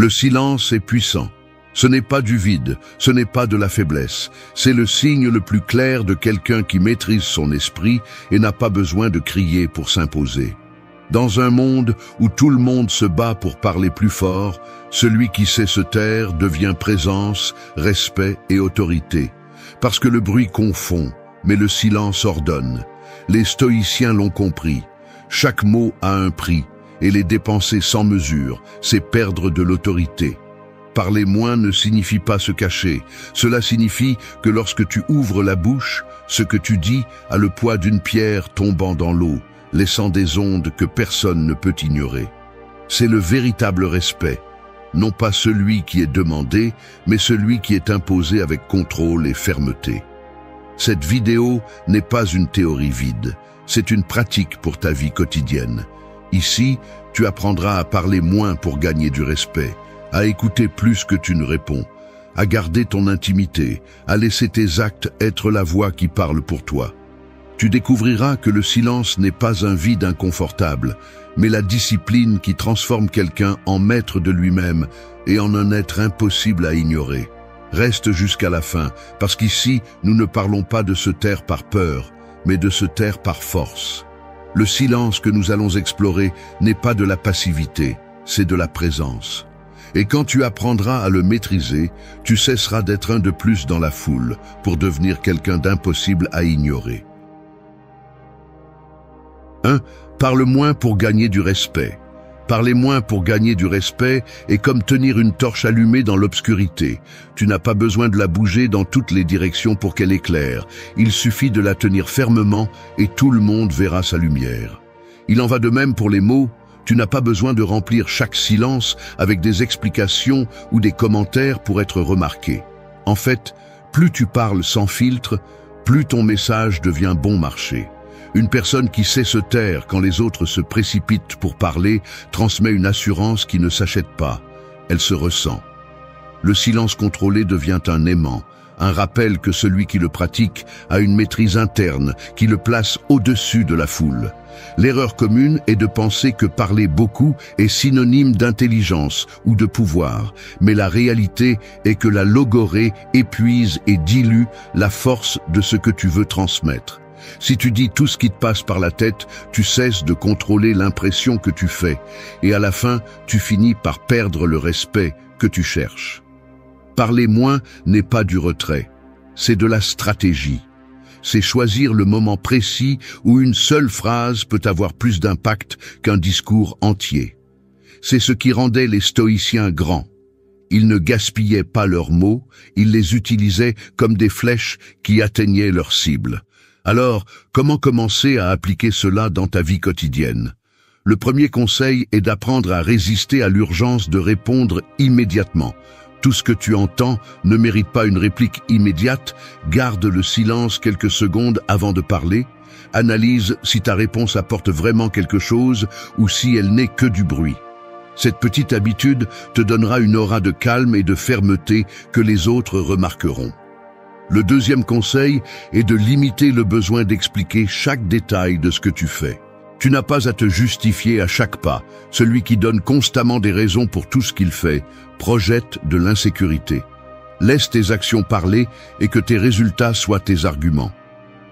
Le silence est puissant. Ce n'est pas du vide, ce n'est pas de la faiblesse. C'est le signe le plus clair de quelqu'un qui maîtrise son esprit et n'a pas besoin de crier pour s'imposer. Dans un monde où tout le monde se bat pour parler plus fort, celui qui sait se taire devient présence, respect et autorité. Parce que le bruit confond, mais le silence ordonne. Les stoïciens l'ont compris. Chaque mot a un prix, et les dépenser sans mesure, c'est perdre de l'autorité. Parler moins ne signifie pas se cacher. Cela signifie que lorsque tu ouvres la bouche, ce que tu dis a le poids d'une pierre tombant dans l'eau, laissant des ondes que personne ne peut ignorer. C'est le véritable respect, non pas celui qui est demandé, mais celui qui est imposé avec contrôle et fermeté. Cette vidéo n'est pas une théorie vide, c'est une pratique pour ta vie quotidienne. Ici, tu apprendras à parler moins pour gagner du respect, à écouter plus que tu ne réponds, à garder ton intimité, à laisser tes actes être la voix qui parle pour toi. Tu découvriras que le silence n'est pas un vide inconfortable, mais la discipline qui transforme quelqu'un en maître de lui-même et en un être impossible à ignorer. Reste jusqu'à la fin, parce qu'ici, nous ne parlons pas de se taire par peur, mais de se taire par force. Le silence que nous allons explorer n'est pas de la passivité, c'est de la présence. Et quand tu apprendras à le maîtriser, tu cesseras d'être un de plus dans la foule pour devenir quelqu'un d'impossible à ignorer. 1. Parle moins pour gagner du respect. Parler moins pour gagner du respect est comme tenir une torche allumée dans l'obscurité. Tu n'as pas besoin de la bouger dans toutes les directions pour qu'elle éclaire. Il suffit de la tenir fermement et tout le monde verra sa lumière. Il en va de même pour les mots. Tu n'as pas besoin de remplir chaque silence avec des explications ou des commentaires pour être remarqué. En fait, plus tu parles sans filtre, plus ton message devient bon marché. Une personne qui sait se taire quand les autres se précipitent pour parler transmet une assurance qui ne s'achète pas. Elle se ressent. Le silence contrôlé devient un aimant, un rappel que celui qui le pratique a une maîtrise interne qui le place au-dessus de la foule. L'erreur commune est de penser que parler beaucoup est synonyme d'intelligence ou de pouvoir, mais la réalité est que la logorée épuise et dilue la force de ce que tu veux transmettre. Si tu dis tout ce qui te passe par la tête, tu cesses de contrôler l'impression que tu fais, et à la fin, tu finis par perdre le respect que tu cherches. Parler moins n'est pas du retrait, c'est de la stratégie. C'est choisir le moment précis où une seule phrase peut avoir plus d'impact qu'un discours entier. C'est ce qui rendait les stoïciens grands. Ils ne gaspillaient pas leurs mots, ils les utilisaient comme des flèches qui atteignaient leur cible. Alors, comment commencer à appliquer cela dans ta vie quotidienne? Le premier conseil est d'apprendre à résister à l'urgence de répondre immédiatement. Tout ce que tu entends ne mérite pas une réplique immédiate. Garde le silence quelques secondes avant de parler. Analyse si ta réponse apporte vraiment quelque chose ou si elle n'est que du bruit. Cette petite habitude te donnera une aura de calme et de fermeté que les autres remarqueront. Le deuxième conseil est de limiter le besoin d'expliquer chaque détail de ce que tu fais. Tu n'as pas à te justifier à chaque pas. Celui qui donne constamment des raisons pour tout ce qu'il fait projette de l'insécurité. Laisse tes actions parler et que tes résultats soient tes arguments.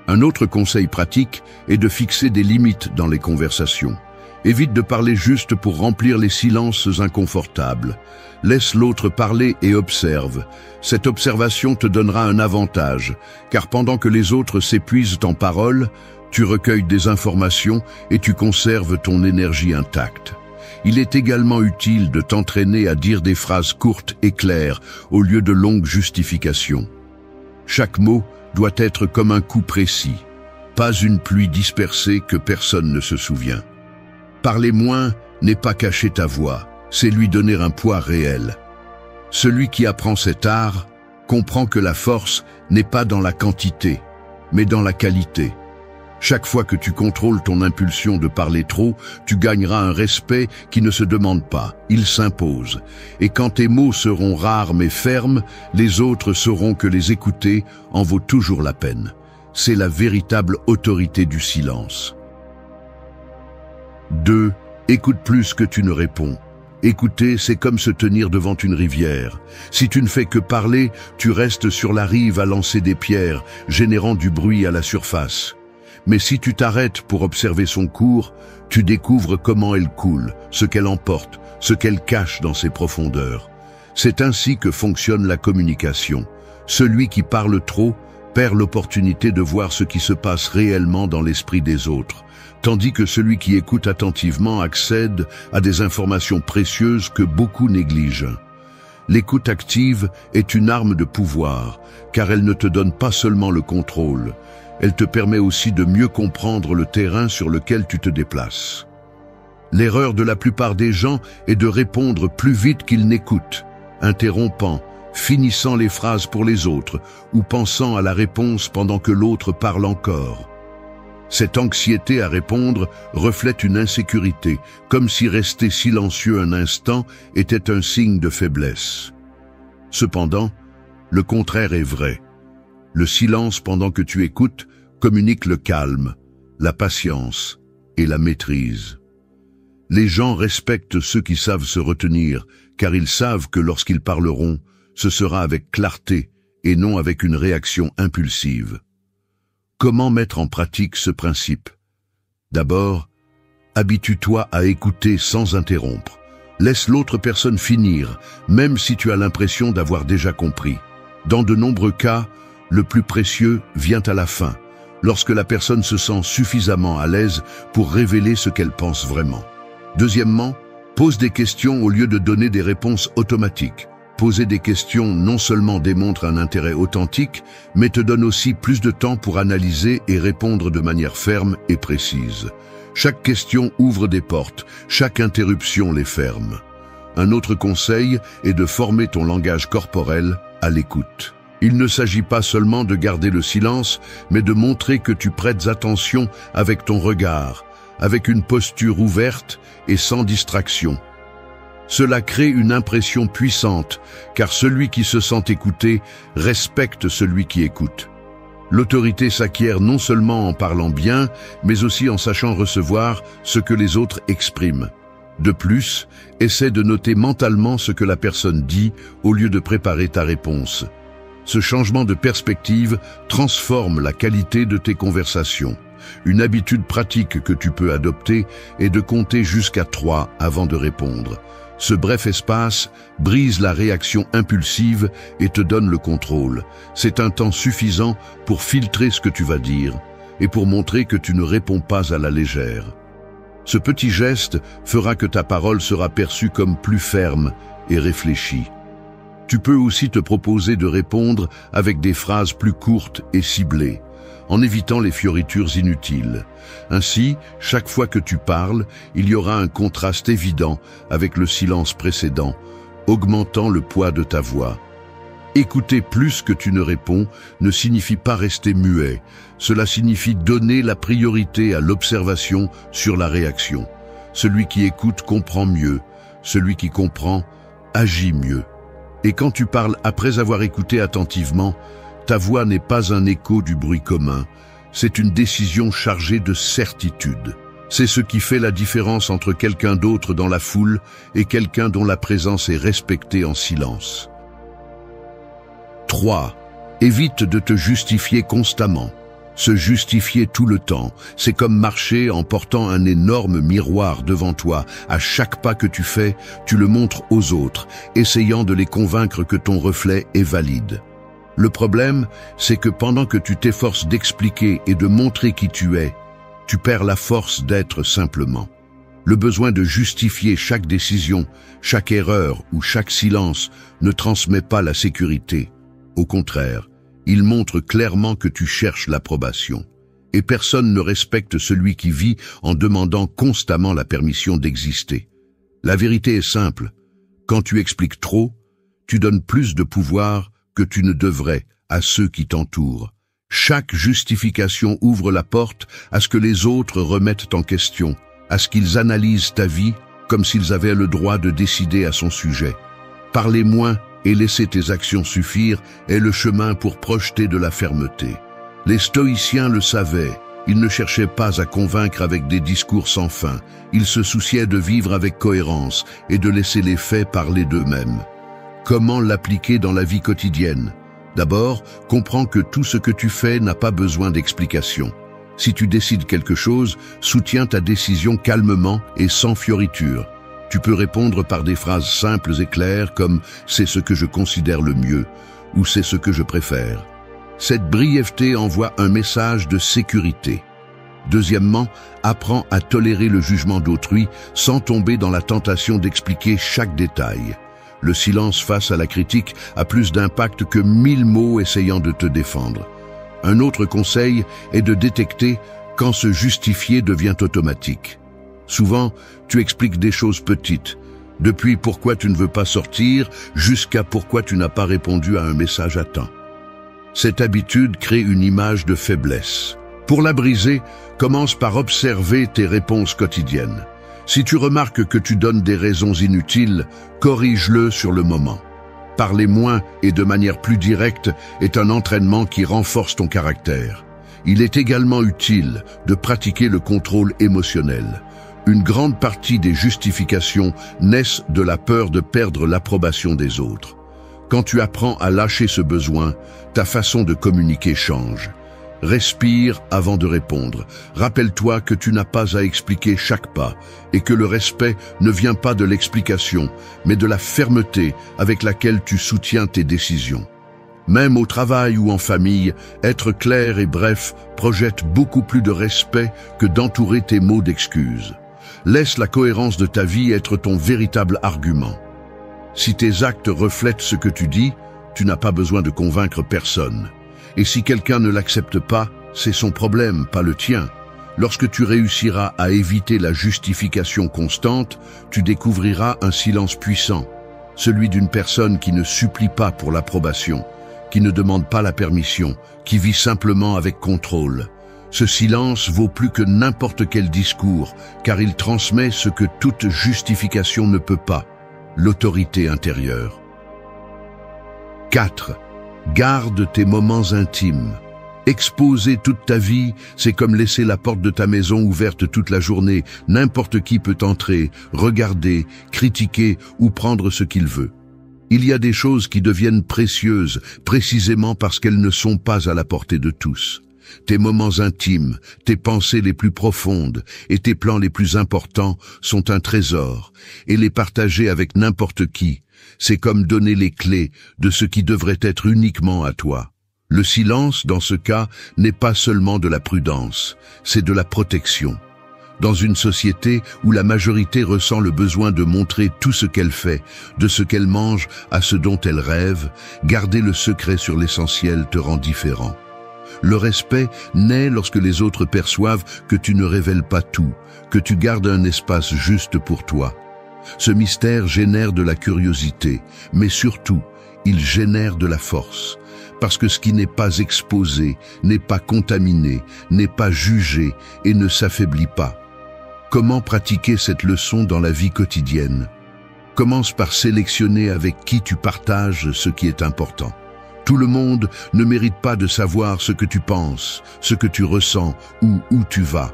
Un autre conseil pratique est de fixer des limites dans les conversations. Évite de parler juste pour remplir les silences inconfortables. Laisse l'autre parler et observe. Cette observation te donnera un avantage, car pendant que les autres s'épuisent en paroles, tu recueilles des informations et tu conserves ton énergie intacte. Il est également utile de t'entraîner à dire des phrases courtes et claires au lieu de longues justifications. Chaque mot doit être comme un coup précis, pas une pluie dispersée que personne ne se souvient. Parler moins n'est pas cacher ta voix, c'est lui donner un poids réel. Celui qui apprend cet art comprend que la force n'est pas dans la quantité, mais dans la qualité. Chaque fois que tu contrôles ton impulsion de parler trop, tu gagneras un respect qui ne se demande pas, il s'impose. Et quand tes mots seront rares mais fermes, les autres sauront que les écouter en vaut toujours la peine. C'est la véritable autorité du silence. 2. Écoute plus que tu ne réponds. Écouter, c'est comme se tenir devant une rivière. Si tu ne fais que parler, tu restes sur la rive à lancer des pierres, générant du bruit à la surface. Mais si tu t'arrêtes pour observer son cours, tu découvres comment elle coule, ce qu'elle emporte, ce qu'elle cache dans ses profondeurs. C'est ainsi que fonctionne la communication. Celui qui parle trop perd l'opportunité de voir ce qui se passe réellement dans l'esprit des autres, tandis que celui qui écoute attentivement accède à des informations précieuses que beaucoup négligent. L'écoute active est une arme de pouvoir, car elle ne te donne pas seulement le contrôle, elle te permet aussi de mieux comprendre le terrain sur lequel tu te déplaces. L'erreur de la plupart des gens est de répondre plus vite qu'ils n'écoutent, interrompant, finissant les phrases pour les autres ou pensant à la réponse pendant que l'autre parle encore. Cette anxiété à répondre reflète une insécurité, comme si rester silencieux un instant était un signe de faiblesse. Cependant, le contraire est vrai. Le silence pendant que tu écoutes communique le calme, la patience et la maîtrise. Les gens respectent ceux qui savent se retenir, car ils savent que lorsqu'ils parleront, ce sera avec clarté et non avec une réaction impulsive. Comment mettre en pratique ce principe? D'abord, habitue-toi à écouter sans interrompre. Laisse l'autre personne finir, même si tu as l'impression d'avoir déjà compris. Dans de nombreux cas, le plus précieux vient à la fin, lorsque la personne se sent suffisamment à l'aise pour révéler ce qu'elle pense vraiment. Deuxièmement, pose des questions au lieu de donner des réponses automatiques. Poser des questions non seulement démontre un intérêt authentique, mais te donne aussi plus de temps pour analyser et répondre de manière ferme et précise. Chaque question ouvre des portes, chaque interruption les ferme. Un autre conseil est de former ton langage corporel à l'écoute. Il ne s'agit pas seulement de garder le silence, mais de montrer que tu prêtes attention avec ton regard, avec une posture ouverte et sans distraction. Cela crée une impression puissante, car celui qui se sent écouté respecte celui qui écoute. L'autorité s'acquiert non seulement en parlant bien, mais aussi en sachant recevoir ce que les autres expriment. De plus, essaie de noter mentalement ce que la personne dit au lieu de préparer ta réponse. Ce changement de perspective transforme la qualité de tes conversations. Une habitude pratique que tu peux adopter est de compter jusqu'à 3 avant de répondre. Ce bref espace brise la réaction impulsive et te donne le contrôle. C'est un temps suffisant pour filtrer ce que tu vas dire et pour montrer que tu ne réponds pas à la légère. Ce petit geste fera que ta parole sera perçue comme plus ferme et réfléchie. Tu peux aussi te proposer de répondre avec des phrases plus courtes et ciblées, en évitant les fioritures inutiles. Ainsi, chaque fois que tu parles, il y aura un contraste évident avec le silence précédent, augmentant le poids de ta voix. Écouter plus que tu ne réponds ne signifie pas rester muet. Cela signifie donner la priorité à l'observation sur la réaction. Celui qui écoute comprend mieux. Celui qui comprend agit mieux. Et quand tu parles après avoir écouté attentivement, ta voix n'est pas un écho du bruit commun, c'est une décision chargée de certitude. C'est ce qui fait la différence entre quelqu'un d'autre dans la foule et quelqu'un dont la présence est respectée en silence. 3. Évite de te justifier constamment. Se justifier tout le temps, c'est comme marcher en portant un énorme miroir devant toi. À chaque pas que tu fais, tu le montres aux autres, essayant de les convaincre que ton reflet est valide. Le problème, c'est que pendant que tu t'efforces d'expliquer et de montrer qui tu es, tu perds la force d'être simplement. Le besoin de justifier chaque décision, chaque erreur ou chaque silence ne transmet pas la sécurité. Au contraire, il montre clairement que tu cherches l'approbation. Et personne ne respecte celui qui vit en demandant constamment la permission d'exister. La vérité est simple. Quand tu expliques trop, tu donnes plus de pouvoir que tu ne devrais à ceux qui t'entourent. Chaque justification ouvre la porte à ce que les autres remettent en question, à ce qu'ils analysent ta vie comme s'ils avaient le droit de décider à son sujet. Parler moins et laisser tes actions suffire est le chemin pour projeter de la fermeté. Les stoïciens le savaient, Ils ne cherchaient pas à convaincre avec des discours sans fin. Ils se souciaient de vivre avec cohérence et de laisser les faits parler d'eux-mêmes. Comment l'appliquer dans la vie quotidienne? D'abord, comprends que tout ce que tu fais n'a pas besoin d'explication. Si tu décides quelque chose, soutiens ta décision calmement et sans fioriture. Tu peux répondre par des phrases simples et claires comme « c'est ce que je considère le mieux » ou « c'est ce que je préfère ». Cette brièveté envoie un message de sécurité. Deuxièmement, apprends à tolérer le jugement d'autrui sans tomber dans la tentation d'expliquer chaque détail. Le silence face à la critique a plus d'impact que 1000 mots essayant de te défendre. Un autre conseil est de détecter quand se justifier devient automatique. Souvent, tu expliques des choses petites, depuis pourquoi tu ne veux pas sortir jusqu'à pourquoi tu n'as pas répondu à un message à temps. Cette habitude crée une image de faiblesse. Pour la briser, commence par observer tes réponses quotidiennes. Si tu remarques que tu donnes des raisons inutiles, corrige-le sur le moment. Parler moins et de manière plus directe est un entraînement qui renforce ton caractère. Il est également utile de pratiquer le contrôle émotionnel. Une grande partie des justifications naissent de la peur de perdre l'approbation des autres. Quand tu apprends à lâcher ce besoin, ta façon de communiquer change. Respire avant de répondre. Rappelle-toi que tu n'as pas à expliquer chaque pas et que le respect ne vient pas de l'explication, mais de la fermeté avec laquelle tu soutiens tes décisions. Même au travail ou en famille, être clair et bref projette beaucoup plus de respect que d'entourer tes mots d'excuses. Laisse la cohérence de ta vie être ton véritable argument. Si tes actes reflètent ce que tu dis, tu n'as pas besoin de convaincre personne. Et si quelqu'un ne l'accepte pas, c'est son problème, pas le tien. Lorsque tu réussiras à éviter la justification constante, tu découvriras un silence puissant, celui d'une personne qui ne supplie pas pour l'approbation, qui ne demande pas la permission, qui vit simplement avec contrôle. Ce silence vaut plus que n'importe quel discours, car il transmet ce que toute justification ne peut pas, l'autorité intérieure. 4. Garde tes moments intimes. Exposer toute ta vie, c'est comme laisser la porte de ta maison ouverte toute la journée. N'importe qui peut entrer, regarder, critiquer ou prendre ce qu'il veut. Il y a des choses qui deviennent précieuses, précisément parce qu'elles ne sont pas à la portée de tous. Tes moments intimes, tes pensées les plus profondes et tes plans les plus importants sont un trésor, et les partager avec n'importe qui, c'est comme donner les clés de ce qui devrait être uniquement à toi. Le silence, dans ce cas, n'est pas seulement de la prudence, c'est de la protection. Dans une société où la majorité ressent le besoin de montrer tout ce qu'elle fait, de ce qu'elle mange à ce dont elle rêve, garder le secret sur l'essentiel te rend différent. Le respect naît lorsque les autres perçoivent que tu ne révèles pas tout, que tu gardes un espace juste pour toi. Ce mystère génère de la curiosité, mais surtout, il génère de la force. Parce que ce qui n'est pas exposé, n'est pas contaminé, n'est pas jugé et ne s'affaiblit pas. Comment pratiquer cette leçon dans la vie quotidienne? Commence par sélectionner avec qui tu partages ce qui est important. Tout le monde ne mérite pas de savoir ce que tu penses, ce que tu ressens ou où tu vas.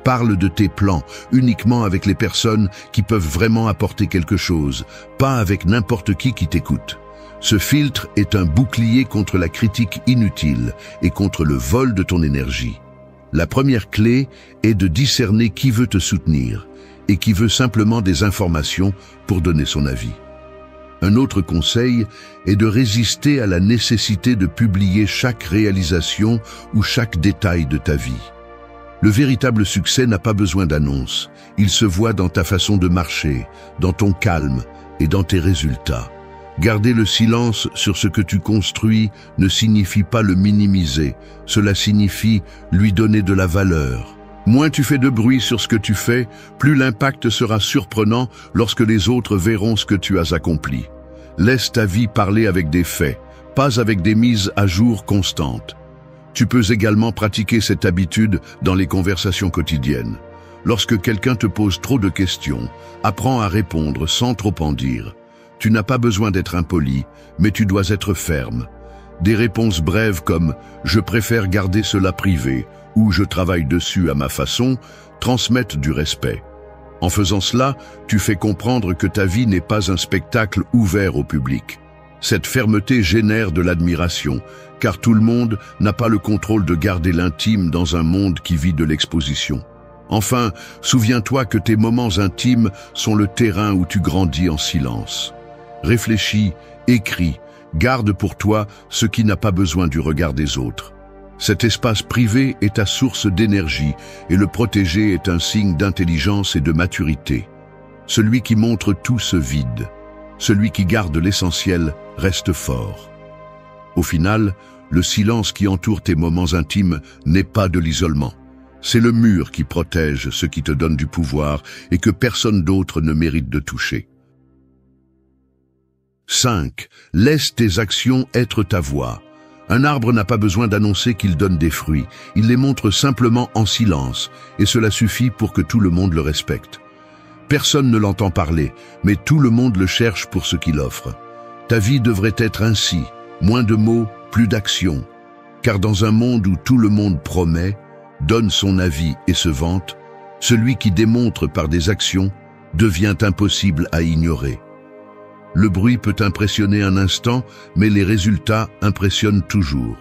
Parle de tes plans uniquement avec les personnes qui peuvent vraiment apporter quelque chose, pas avec n'importe qui t'écoute. Ce filtre est un bouclier contre la critique inutile et contre le vol de ton énergie. La première clé est de discerner qui veut te soutenir et qui veut simplement des informations pour donner son avis. Un autre conseil est de résister à la nécessité de publier chaque réalisation ou chaque détail de ta vie. Le véritable succès n'a pas besoin d'annonce. Il se voit dans ta façon de marcher, dans ton calme et dans tes résultats. Garder le silence sur ce que tu construis ne signifie pas le minimiser. Cela signifie lui donner de la valeur. Moins tu fais de bruit sur ce que tu fais, plus l'impact sera surprenant lorsque les autres verront ce que tu as accompli. Laisse ta vie parler avec des faits, pas avec des mises à jour constantes. Tu peux également pratiquer cette habitude dans les conversations quotidiennes. Lorsque quelqu'un te pose trop de questions, apprends à répondre sans trop en dire. Tu n'as pas besoin d'être impoli, mais tu dois être ferme. Des réponses brèves comme « je préfère garder cela privé » ou « je travaille dessus à ma façon » transmettent du respect. En faisant cela, tu fais comprendre que ta vie n'est pas un spectacle ouvert au public. Cette fermeté génère de l'admiration, car tout le monde n'a pas le contrôle de garder l'intime dans un monde qui vit de l'exposition. Enfin, souviens-toi que tes moments intimes sont le terrain où tu grandis en silence. Réfléchis, écris, garde pour toi ce qui n'a pas besoin du regard des autres. Cet espace privé est ta source d'énergie et le protéger est un signe d'intelligence et de maturité. Celui qui montre tout se vide. Celui qui garde l'essentiel reste fort. Au final, le silence qui entoure tes moments intimes n'est pas de l'isolement. C'est le mur qui protège ce qui te donne du pouvoir et que personne d'autre ne mérite de toucher. 5. Laisse tes actions être ta voix. Un arbre n'a pas besoin d'annoncer qu'il donne des fruits. Il les montre simplement en silence, et cela suffit pour que tout le monde le respecte. Personne ne l'entend parler, mais tout le monde le cherche pour ce qu'il offre. Ta vie devrait être ainsi, moins de mots, plus d'action. Car dans un monde où tout le monde promet, donne son avis et se vante, celui qui démontre par des actions devient impossible à ignorer. Le bruit peut impressionner un instant, mais les résultats impressionnent toujours.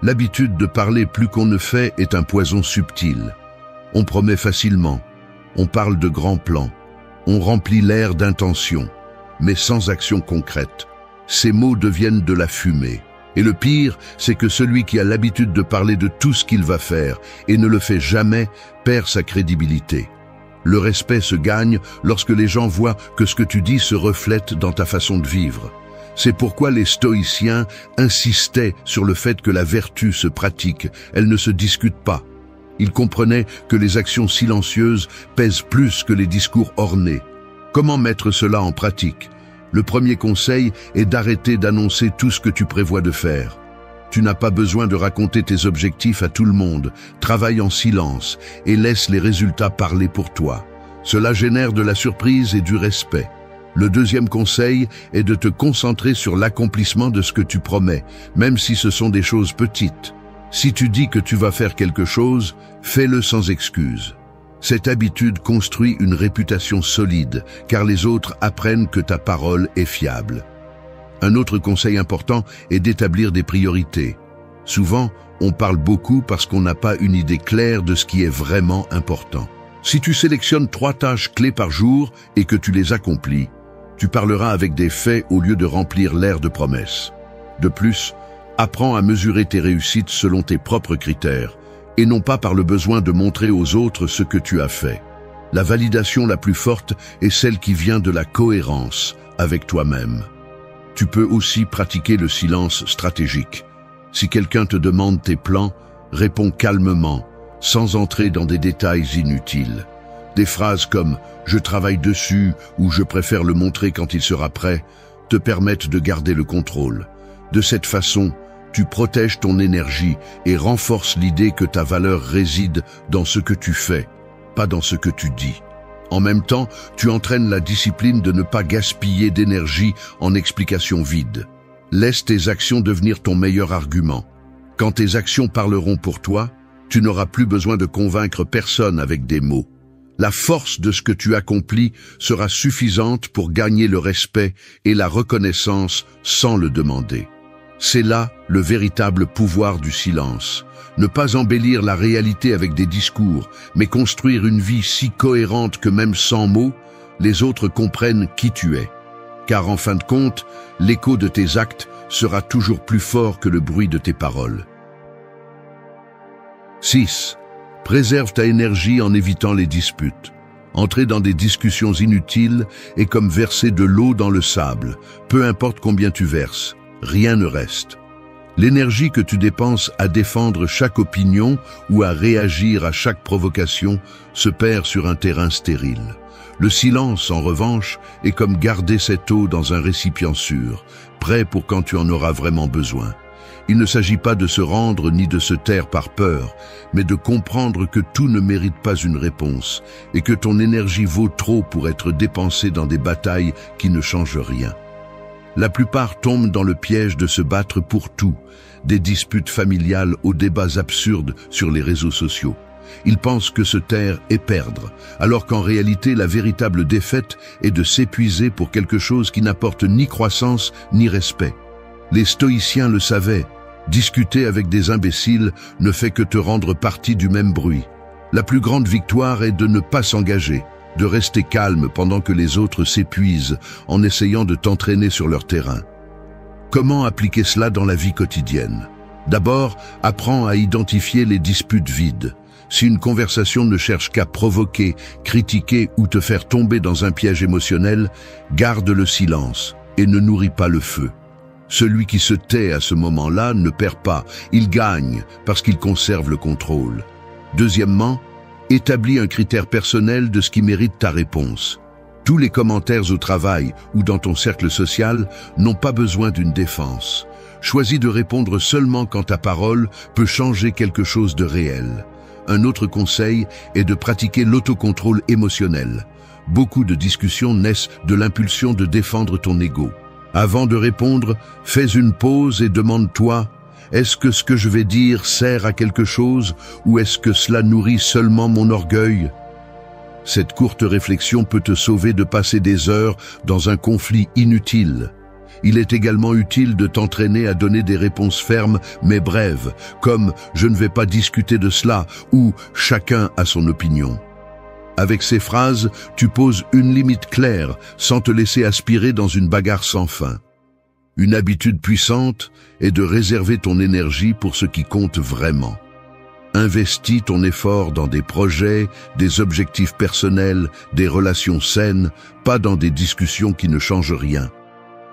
L'habitude de parler plus qu'on ne fait est un poison subtil. On promet facilement, on parle de grands plans, on remplit l'air d'intentions, mais sans action concrète. Ces mots deviennent de la fumée. Et le pire, c'est que celui qui a l'habitude de parler de tout ce qu'il va faire et ne le fait jamais perd sa crédibilité. Le respect se gagne lorsque les gens voient que ce que tu dis se reflète dans ta façon de vivre. C'est pourquoi les stoïciens insistaient sur le fait que la vertu se pratique, elle ne se discute pas. Ils comprenaient que les actions silencieuses pèsent plus que les discours ornés. Comment mettre cela en pratique ? Le premier conseil est d'arrêter d'annoncer tout ce que tu prévois de faire. Tu n'as pas besoin de raconter tes objectifs à tout le monde. Travaille en silence et laisse les résultats parler pour toi. Cela génère de la surprise et du respect. Le deuxième conseil est de te concentrer sur l'accomplissement de ce que tu promets, même si ce sont des choses petites. Si tu dis que tu vas faire quelque chose, fais-le sans excuse. Cette habitude construit une réputation solide, car les autres apprennent que ta parole est fiable. Un autre conseil important est d'établir des priorités. Souvent, on parle beaucoup parce qu'on n'a pas une idée claire de ce qui est vraiment important. Si tu sélectionnes 3 tâches clés par jour et que tu les accomplis, tu parleras avec des faits au lieu de remplir l'air de promesses. De plus, apprends à mesurer tes réussites selon tes propres critères et non pas par le besoin de montrer aux autres ce que tu as fait. La validation la plus forte est celle qui vient de la cohérence avec toi-même. Tu peux aussi pratiquer le silence stratégique. Si quelqu'un te demande tes plans, réponds calmement, sans entrer dans des détails inutiles. Des phrases comme « je travaille dessus » ou « je préfère le montrer quand il sera prêt » te permettent de garder le contrôle. De cette façon, tu protèges ton énergie et renforces l'idée que ta valeur réside dans ce que tu fais, pas dans ce que tu dis. En même temps, tu entraînes la discipline de ne pas gaspiller d'énergie en explications vides. Laisse tes actions devenir ton meilleur argument. Quand tes actions parleront pour toi, tu n'auras plus besoin de convaincre personne avec des mots. La force de ce que tu accomplis sera suffisante pour gagner le respect et la reconnaissance sans le demander. C'est là le véritable pouvoir du silence. Ne pas embellir la réalité avec des discours, mais construire une vie si cohérente que même sans mots, les autres comprennent qui tu es. Car en fin de compte, l'écho de tes actes sera toujours plus fort que le bruit de tes paroles. 6. Préserve ta énergie en évitant les disputes. Entrer dans des discussions inutiles est comme verser de l'eau dans le sable. Peu importe combien tu verses, rien ne reste. L'énergie que tu dépenses à défendre chaque opinion ou à réagir à chaque provocation se perd sur un terrain stérile. Le silence, en revanche, est comme garder cette eau dans un récipient sûr, prêt pour quand tu en auras vraiment besoin. Il ne s'agit pas de se rendre ni de se taire par peur, mais de comprendre que tout ne mérite pas une réponse et que ton énergie vaut trop pour être dépensée dans des batailles qui ne changent rien. La plupart tombent dans le piège de se battre pour tout, des disputes familiales aux débats absurdes sur les réseaux sociaux. Ils pensent que se taire est perdre, alors qu'en réalité la véritable défaite est de s'épuiser pour quelque chose qui n'apporte ni croissance ni respect. Les stoïciens le savaient, discuter avec des imbéciles ne fait que te rendre partie du même bruit. La plus grande victoire est de ne pas s'engager, de rester calme pendant que les autres s'épuisent en essayant de t'entraîner sur leur terrain. Comment appliquer cela dans la vie quotidienne? D'abord, apprends à identifier les disputes vides. Si une conversation ne cherche qu'à provoquer, critiquer ou te faire tomber dans un piège émotionnel, garde le silence et ne nourris pas le feu. Celui qui se tait à ce moment-là ne perd pas, il gagne parce qu'il conserve le contrôle. Deuxièmement, établis un critère personnel de ce qui mérite ta réponse. Tous les commentaires au travail ou dans ton cercle social n'ont pas besoin d'une défense. Choisis de répondre seulement quand ta parole peut changer quelque chose de réel. Un autre conseil est de pratiquer l'autocontrôle émotionnel. Beaucoup de discussions naissent de l'impulsion de défendre ton ego. Avant de répondre, fais une pause et demande-toi: est-ce que ce que je vais dire sert à quelque chose ou est-ce que cela nourrit seulement mon orgueil? Cette courte réflexion peut te sauver de passer des heures dans un conflit inutile. Il est également utile de t'entraîner à donner des réponses fermes mais brèves, comme « je ne vais pas discuter de cela » ou « chacun a son opinion ». Avec ces phrases, tu poses une limite claire sans te laisser aspirer dans une bagarre sans fin. Une habitude puissante est de réserver ton énergie pour ce qui compte vraiment. Investis ton effort dans des projets, des objectifs personnels, des relations saines, pas dans des discussions qui ne changent rien.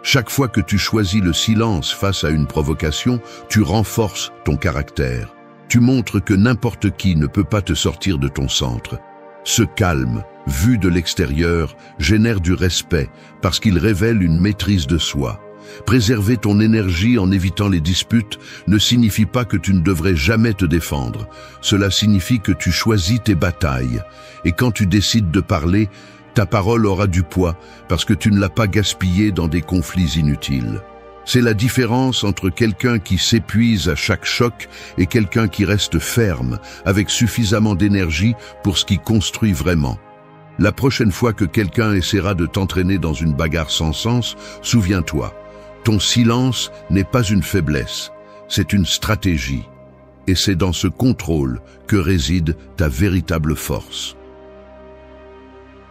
Chaque fois que tu choisis le silence face à une provocation, tu renforces ton caractère. Tu montres que n'importe qui ne peut pas te sortir de ton centre. Ce calme, vu de l'extérieur, génère du respect parce qu'il révèle une maîtrise de soi. Préserver ton énergie en évitant les disputes ne signifie pas que tu ne devrais jamais te défendre. Cela signifie que tu choisis tes batailles. Et quand tu décides de parler, ta parole aura du poids parce que tu ne l'as pas gaspillée dans des conflits inutiles. C'est la différence entre quelqu'un qui s'épuise à chaque choc et quelqu'un qui reste ferme, avec suffisamment d'énergie pour ce qui construit vraiment. La prochaine fois que quelqu'un essaiera de t'entraîner dans une bagarre sans sens, souviens-toi, ton silence n'est pas une faiblesse, c'est une stratégie. Et c'est dans ce contrôle que réside ta véritable force.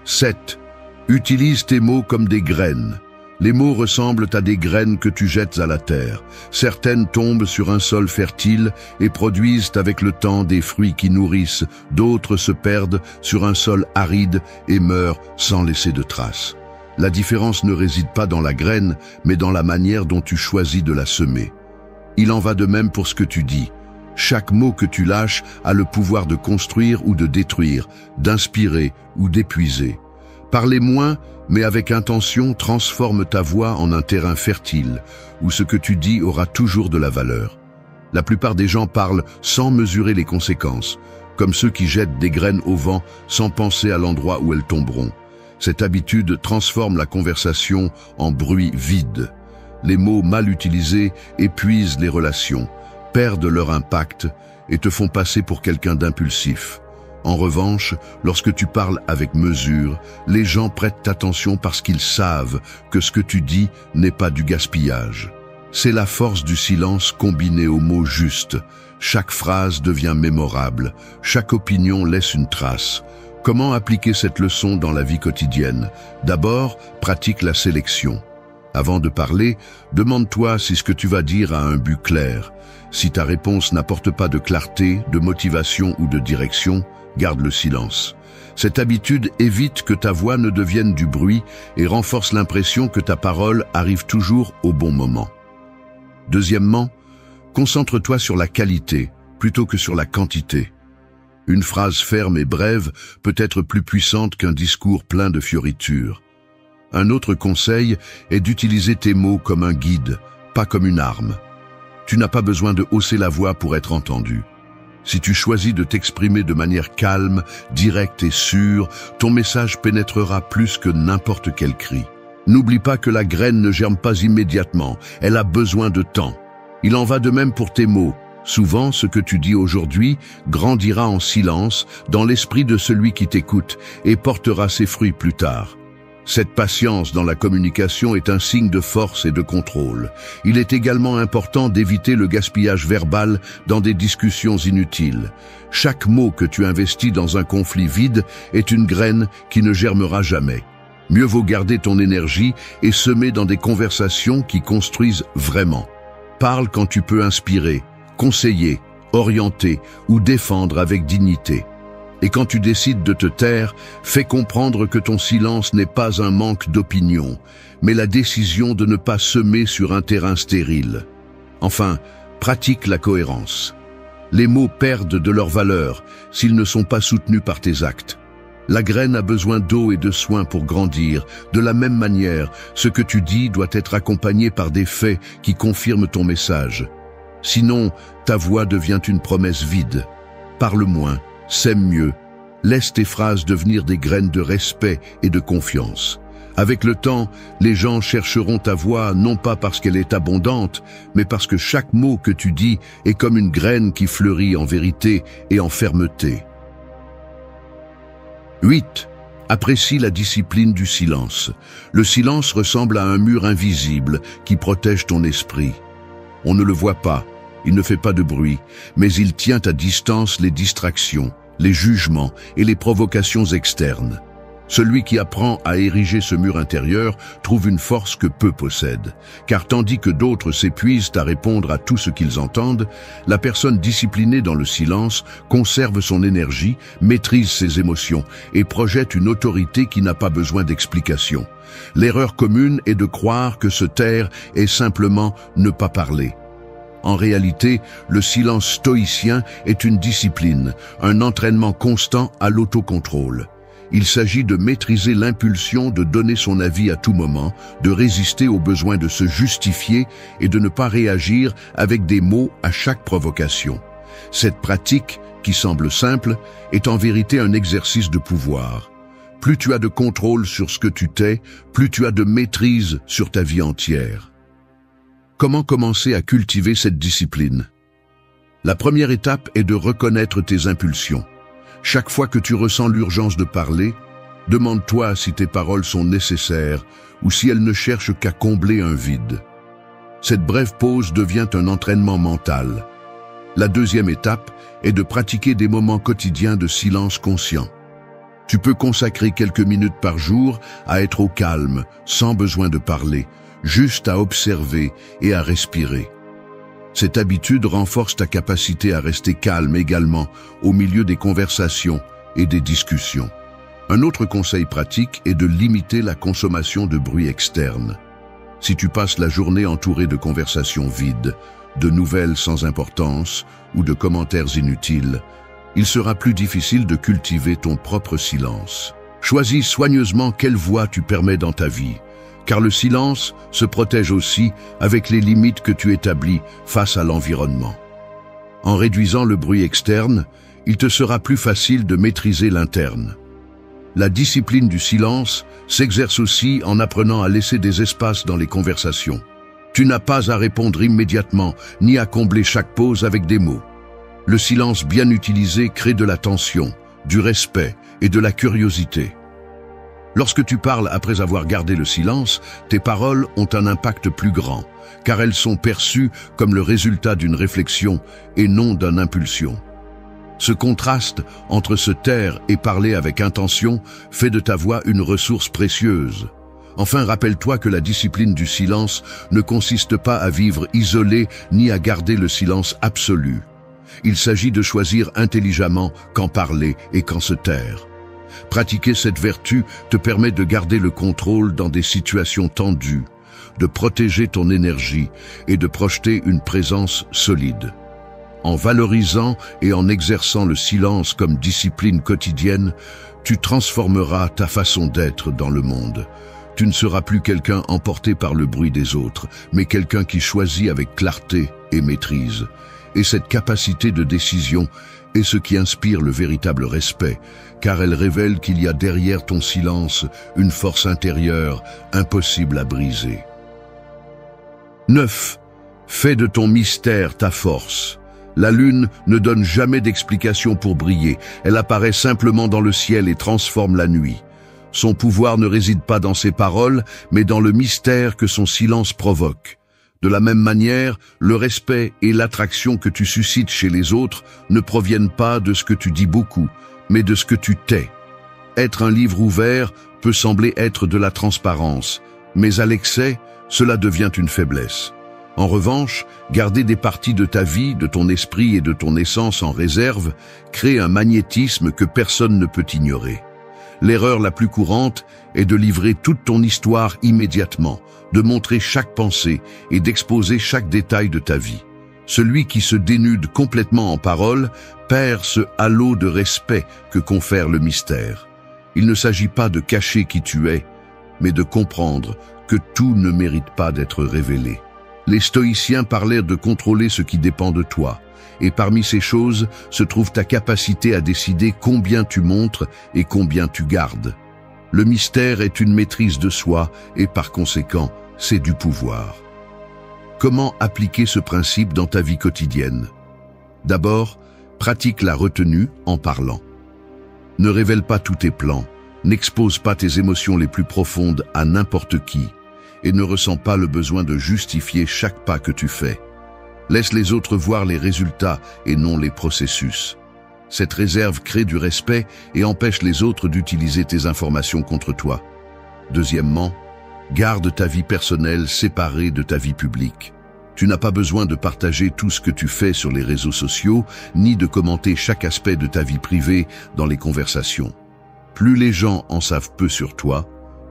7. Utilise tes mots comme des graines. Les mots ressemblent à des graines que tu jettes à la terre. Certaines tombent sur un sol fertile et produisent avec le temps des fruits qui nourrissent. D'autres se perdent sur un sol aride et meurent sans laisser de traces. La différence ne réside pas dans la graine, mais dans la manière dont tu choisis de la semer. Il en va de même pour ce que tu dis. Chaque mot que tu lâches a le pouvoir de construire ou de détruire, d'inspirer ou d'épuiser. Parler moins, mais avec intention, transforme ta voix en un terrain fertile, où ce que tu dis aura toujours de la valeur. La plupart des gens parlent sans mesurer les conséquences, comme ceux qui jettent des graines au vent sans penser à l'endroit où elles tomberont. Cette habitude transforme la conversation en bruit vide. Les mots mal utilisés épuisent les relations, perdent leur impact et te font passer pour quelqu'un d'impulsif. En revanche, lorsque tu parles avec mesure, les gens prêtent attention parce qu'ils savent que ce que tu dis n'est pas du gaspillage. C'est la force du silence combinée aux mots justes. Chaque phrase devient mémorable, chaque opinion laisse une trace. Comment appliquer cette leçon dans la vie quotidienne? D'abord, pratique la sélection. Avant de parler, demande-toi si ce que tu vas dire a un but clair. Si ta réponse n'apporte pas de clarté, de motivation ou de direction, garde le silence. Cette habitude évite que ta voix ne devienne du bruit et renforce l'impression que ta parole arrive toujours au bon moment. Deuxièmement, concentre-toi sur la qualité plutôt que sur la quantité. Une phrase ferme et brève peut être plus puissante qu'un discours plein de fioritures. Un autre conseil est d'utiliser tes mots comme un guide, pas comme une arme. Tu n'as pas besoin de hausser la voix pour être entendu. Si tu choisis de t'exprimer de manière calme, directe et sûre, ton message pénétrera plus que n'importe quel cri. N'oublie pas que la graine ne germe pas immédiatement, elle a besoin de temps. Il en va de même pour tes mots. Souvent, ce que tu dis aujourd'hui grandira en silence dans l'esprit de celui qui t'écoute et portera ses fruits plus tard. Cette patience dans la communication est un signe de force et de contrôle. Il est également important d'éviter le gaspillage verbal dans des discussions inutiles. Chaque mot que tu investis dans un conflit vide est une graine qui ne germera jamais. Mieux vaut garder ton énergie et semer dans des conversations qui construisent vraiment. Parle quand tu peux inspirer, conseiller, orienter ou défendre avec dignité. Et quand tu décides de te taire, fais comprendre que ton silence n'est pas un manque d'opinion, mais la décision de ne pas semer sur un terrain stérile. Enfin, pratique la cohérence. Les mots perdent de leur valeur s'ils ne sont pas soutenus par tes actes. La graine a besoin d'eau et de soins pour grandir. De la même manière, ce que tu dis doit être accompagné par des faits qui confirment ton message. Sinon, ta voix devient une promesse vide. Parle moins, sème mieux. Laisse tes phrases devenir des graines de respect et de confiance. Avec le temps, les gens chercheront ta voix non pas parce qu'elle est abondante, mais parce que chaque mot que tu dis est comme une graine qui fleurit en vérité et en fermeté. 8. Apprécie la discipline du silence. Le silence ressemble à un mur invisible qui protège ton esprit. On ne le voit pas, il ne fait pas de bruit, mais il tient à distance les distractions, les jugements et les provocations externes. Celui qui apprend à ériger ce mur intérieur trouve une force que peu possèdent. Car tandis que d'autres s'épuisent à répondre à tout ce qu'ils entendent, la personne disciplinée dans le silence conserve son énergie, maîtrise ses émotions et projette une autorité qui n'a pas besoin d'explication. L'erreur commune est de croire que se taire est simplement ne pas parler. En réalité, le silence stoïcien est une discipline, un entraînement constant à l'autocontrôle. Il s'agit de maîtriser l'impulsion de donner son avis à tout moment, de résister au besoin de se justifier et de ne pas réagir avec des mots à chaque provocation. Cette pratique, qui semble simple, est en vérité un exercice de pouvoir. Plus tu as de contrôle sur ce que tu tais, plus tu as de maîtrise sur ta vie entière. Comment commencer à cultiver cette discipline? La première étape est de reconnaître tes impulsions. Chaque fois que tu ressens l'urgence de parler, demande-toi si tes paroles sont nécessaires ou si elles ne cherchent qu'à combler un vide. Cette brève pause devient un entraînement mental. La deuxième étape est de pratiquer des moments quotidiens de silence conscient. Tu peux consacrer quelques minutes par jour à être au calme, sans besoin de parler, juste à observer et à respirer. Cette habitude renforce ta capacité à rester calme également au milieu des conversations et des discussions. Un autre conseil pratique est de limiter la consommation de bruit externe. Si tu passes la journée entouré de conversations vides, de nouvelles sans importance ou de commentaires inutiles, il sera plus difficile de cultiver ton propre silence. Choisis soigneusement quelle voix tu permets dans ta vie, car le silence se protège aussi avec les limites que tu établis face à l'environnement. En réduisant le bruit externe, il te sera plus facile de maîtriser l'interne. La discipline du silence s'exerce aussi en apprenant à laisser des espaces dans les conversations. Tu n'as pas à répondre immédiatement, ni à combler chaque pause avec des mots. Le silence bien utilisé crée de la tension, du respect et de la curiosité. Lorsque tu parles après avoir gardé le silence, tes paroles ont un impact plus grand, car elles sont perçues comme le résultat d'une réflexion et non d'une impulsion. Ce contraste entre se taire et parler avec intention fait de ta voix une ressource précieuse. Enfin, rappelle-toi que la discipline du silence ne consiste pas à vivre isolé ni à garder le silence absolu. Il s'agit de choisir intelligemment quand parler et quand se taire. Pratiquer cette vertu te permet de garder le contrôle dans des situations tendues, de protéger ton énergie et de projeter une présence solide. En valorisant et en exerçant le silence comme discipline quotidienne, tu transformeras ta façon d'être dans le monde. tu ne seras plus quelqu'un emporté par le bruit des autres, mais quelqu'un qui choisit avec clarté et maîtrise. Et cette capacité de décision est ce qui inspire le véritable respect, car elle révèle qu'il y a derrière ton silence une force intérieure impossible à briser. 9. Fais de ton mystère ta force. La lune ne donne jamais d'explication pour briller, elle apparaît simplement dans le ciel et transforme la nuit. Son pouvoir ne réside pas dans ses paroles, mais dans le mystère que son silence provoque. De la même manière, le respect et l'attraction que tu suscites chez les autres ne proviennent pas de ce que tu dis beaucoup, mais de ce que tu tais. Être un livre ouvert peut sembler être de la transparence, mais à l'excès, cela devient une faiblesse. En revanche, garder des parties de ta vie, de ton esprit et de ton essence en réserve crée un magnétisme que personne ne peut ignorer. L'erreur la plus courante est de livrer toute ton histoire immédiatement, de montrer chaque pensée et d'exposer chaque détail de ta vie. Celui qui se dénude complètement en paroles perd ce halo de respect que confère le mystère. Il ne s'agit pas de cacher qui tu es, mais de comprendre que tout ne mérite pas d'être révélé. Les stoïciens parlèrent de contrôler ce qui dépend de toi, et parmi ces choses se trouve ta capacité à décider combien tu montres et combien tu gardes. Le mystère est une maîtrise de soi et par conséquent, c'est du pouvoir. Comment appliquer ce principe dans ta vie quotidienne? D'abord, pratique la retenue en parlant. Ne révèle pas tous tes plans, n'expose pas tes émotions les plus profondes à n'importe qui, et ne ressens pas le besoin de justifier chaque pas que tu fais. Laisse les autres voir les résultats et non les processus. Cette réserve crée du respect et empêche les autres d'utiliser tes informations contre toi. Deuxièmement, garde ta vie personnelle séparée de ta vie publique. Tu n'as pas besoin de partager tout ce que tu fais sur les réseaux sociaux, ni de commenter chaque aspect de ta vie privée dans les conversations. Plus les gens en savent peu sur toi,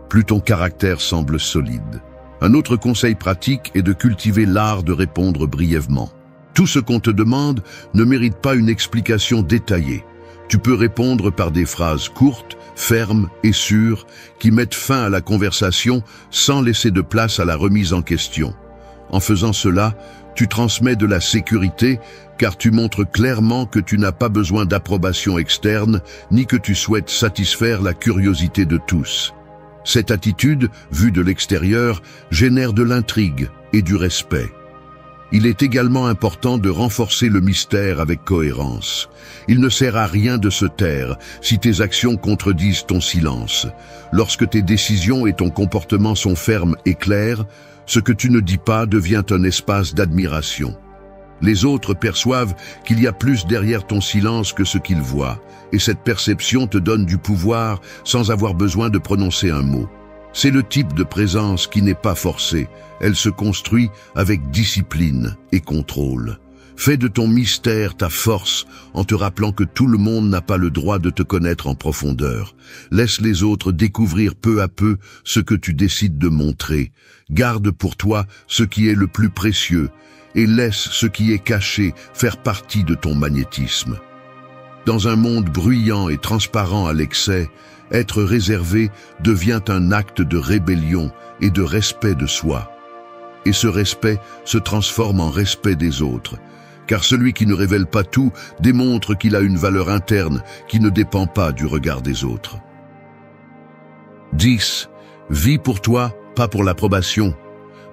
plus ton caractère semble solide. Un autre conseil pratique est de cultiver l'art de répondre brièvement. Tout ce qu'on te demande ne mérite pas une explication détaillée. Tu peux répondre par des phrases courtes, fermes et sûres qui mettent fin à la conversation sans laisser de place à la remise en question. En faisant cela, tu transmets de la sécurité car tu montres clairement que tu n'as pas besoin d'approbation externe ni que tu souhaites satisfaire la curiosité de tous. Cette attitude, vue de l'extérieur, génère de l'intrigue et du respect. Il est également important de renforcer le mystère avec cohérence. Il ne sert à rien de se taire si tes actions contredisent ton silence. Lorsque tes décisions et ton comportement sont fermes et clairs, ce que tu ne dis pas devient un espace d'admiration. Les autres perçoivent qu'il y a plus derrière ton silence que ce qu'ils voient, et cette perception te donne du pouvoir sans avoir besoin de prononcer un mot. C'est le type de présence qui n'est pas forcée, elle se construit avec discipline et contrôle. Fais de ton mystère ta force en te rappelant que tout le monde n'a pas le droit de te connaître en profondeur. Laisse les autres découvrir peu à peu ce que tu décides de montrer. Garde pour toi ce qui est le plus précieux et laisse ce qui est caché faire partie de ton magnétisme. Dans un monde bruyant et transparent à l'excès, être réservé devient un acte de rébellion et de respect de soi. Et ce respect se transforme en respect des autres, car celui qui ne révèle pas tout démontre qu'il a une valeur interne qui ne dépend pas du regard des autres. 10. Vis pour toi, pas pour l'approbation.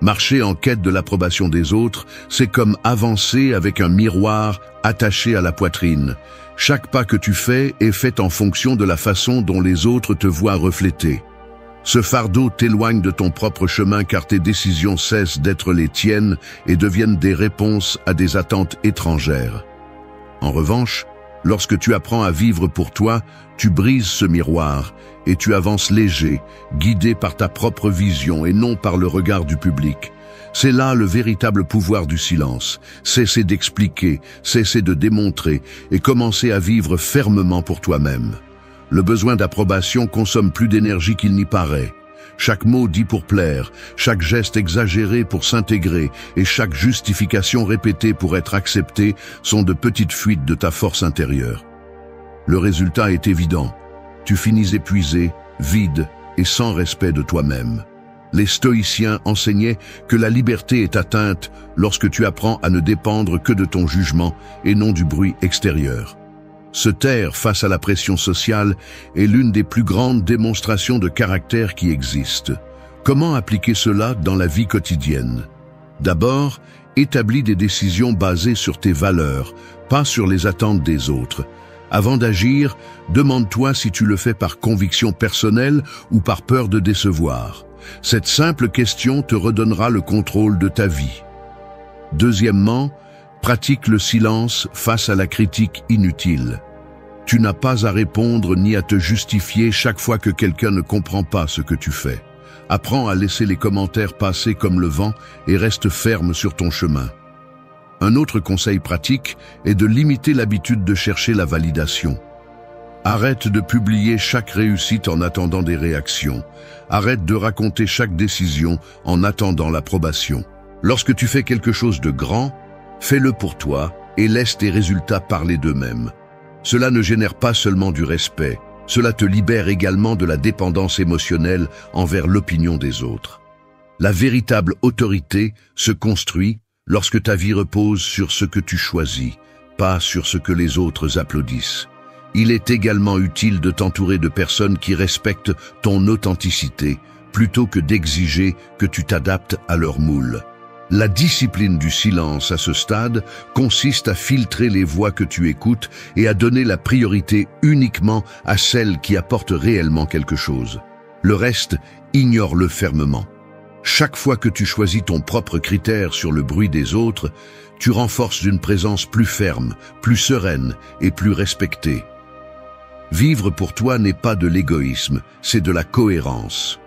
Marcher en quête de l'approbation des autres, c'est comme avancer avec un miroir attaché à la poitrine. Chaque pas que tu fais est fait en fonction de la façon dont les autres te voient refléter. Ce fardeau t'éloigne de ton propre chemin car tes décisions cessent d'être les tiennes et deviennent des réponses à des attentes étrangères. En revanche, lorsque tu apprends à vivre pour toi, tu brises ce miroir et tu avances léger, guidé par ta propre vision et non par le regard du public. C'est là le véritable pouvoir du silence. Cesser d'expliquer, cesser de démontrer et commencer à vivre fermement pour toi-même. Le besoin d'approbation consomme plus d'énergie qu'il n'y paraît. Chaque mot dit pour plaire, chaque geste exagéré pour s'intégrer et chaque justification répétée pour être accepté sont de petites fuites de ta force intérieure. Le résultat est évident. Tu finis épuisé, vide et sans respect de toi-même. Les stoïciens enseignaient que la liberté est atteinte lorsque tu apprends à ne dépendre que de ton jugement et non du bruit extérieur. Se taire face à la pression sociale est l'une des plus grandes démonstrations de caractère qui existent. Comment appliquer cela dans la vie quotidienne? D'abord, établis des décisions basées sur tes valeurs, pas sur les attentes des autres. Avant d'agir, demande-toi si tu le fais par conviction personnelle ou par peur de décevoir. Cette simple question te redonnera le contrôle de ta vie. Deuxièmement, pratique le silence face à la critique inutile. Tu n'as pas à répondre ni à te justifier chaque fois que quelqu'un ne comprend pas ce que tu fais. Apprends à laisser les commentaires passer comme le vent et reste ferme sur ton chemin. Un autre conseil pratique est de limiter l'habitude de chercher la validation. Arrête de publier chaque réussite en attendant des réactions. Arrête de raconter chaque décision en attendant l'approbation. Lorsque tu fais quelque chose de grand, fais-le pour toi et laisse tes résultats parler d'eux-mêmes. Cela ne génère pas seulement du respect, cela te libère également de la dépendance émotionnelle envers l'opinion des autres. La véritable autorité se construit lorsque ta vie repose sur ce que tu choisis, pas sur ce que les autres applaudissent. Il est également utile de t'entourer de personnes qui respectent ton authenticité, plutôt que d'exiger que tu t'adaptes à leur moule. La discipline du silence à ce stade consiste à filtrer les voix que tu écoutes et à donner la priorité uniquement à celles qui apportent réellement quelque chose. Le reste, ignore-le fermement. Chaque fois que tu choisis ton propre critère sur le bruit des autres, tu renforces une présence plus ferme, plus sereine et plus respectée. Vivre pour toi n'est pas de l'égoïsme, c'est de la cohérence.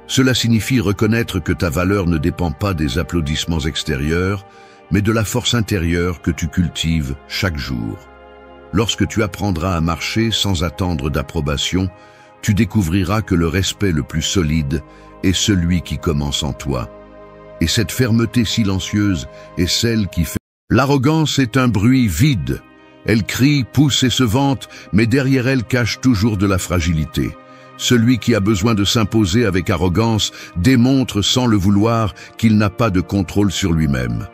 Cela signifie reconnaître que ta valeur ne dépend pas des applaudissements extérieurs, mais de la force intérieure que tu cultives chaque jour. Lorsque tu apprendras à marcher sans attendre d'approbation, tu découvriras que le respect le plus solide est celui qui commence en toi. Et cette fermeté silencieuse est celle qui fait... L'arrogance est un bruit vide. Elle crie, pousse et se vante, mais derrière elle cache toujours de la fragilité. Celui qui a besoin de s'imposer avec arrogance démontre sans le vouloir qu'il n'a pas de contrôle sur lui-même.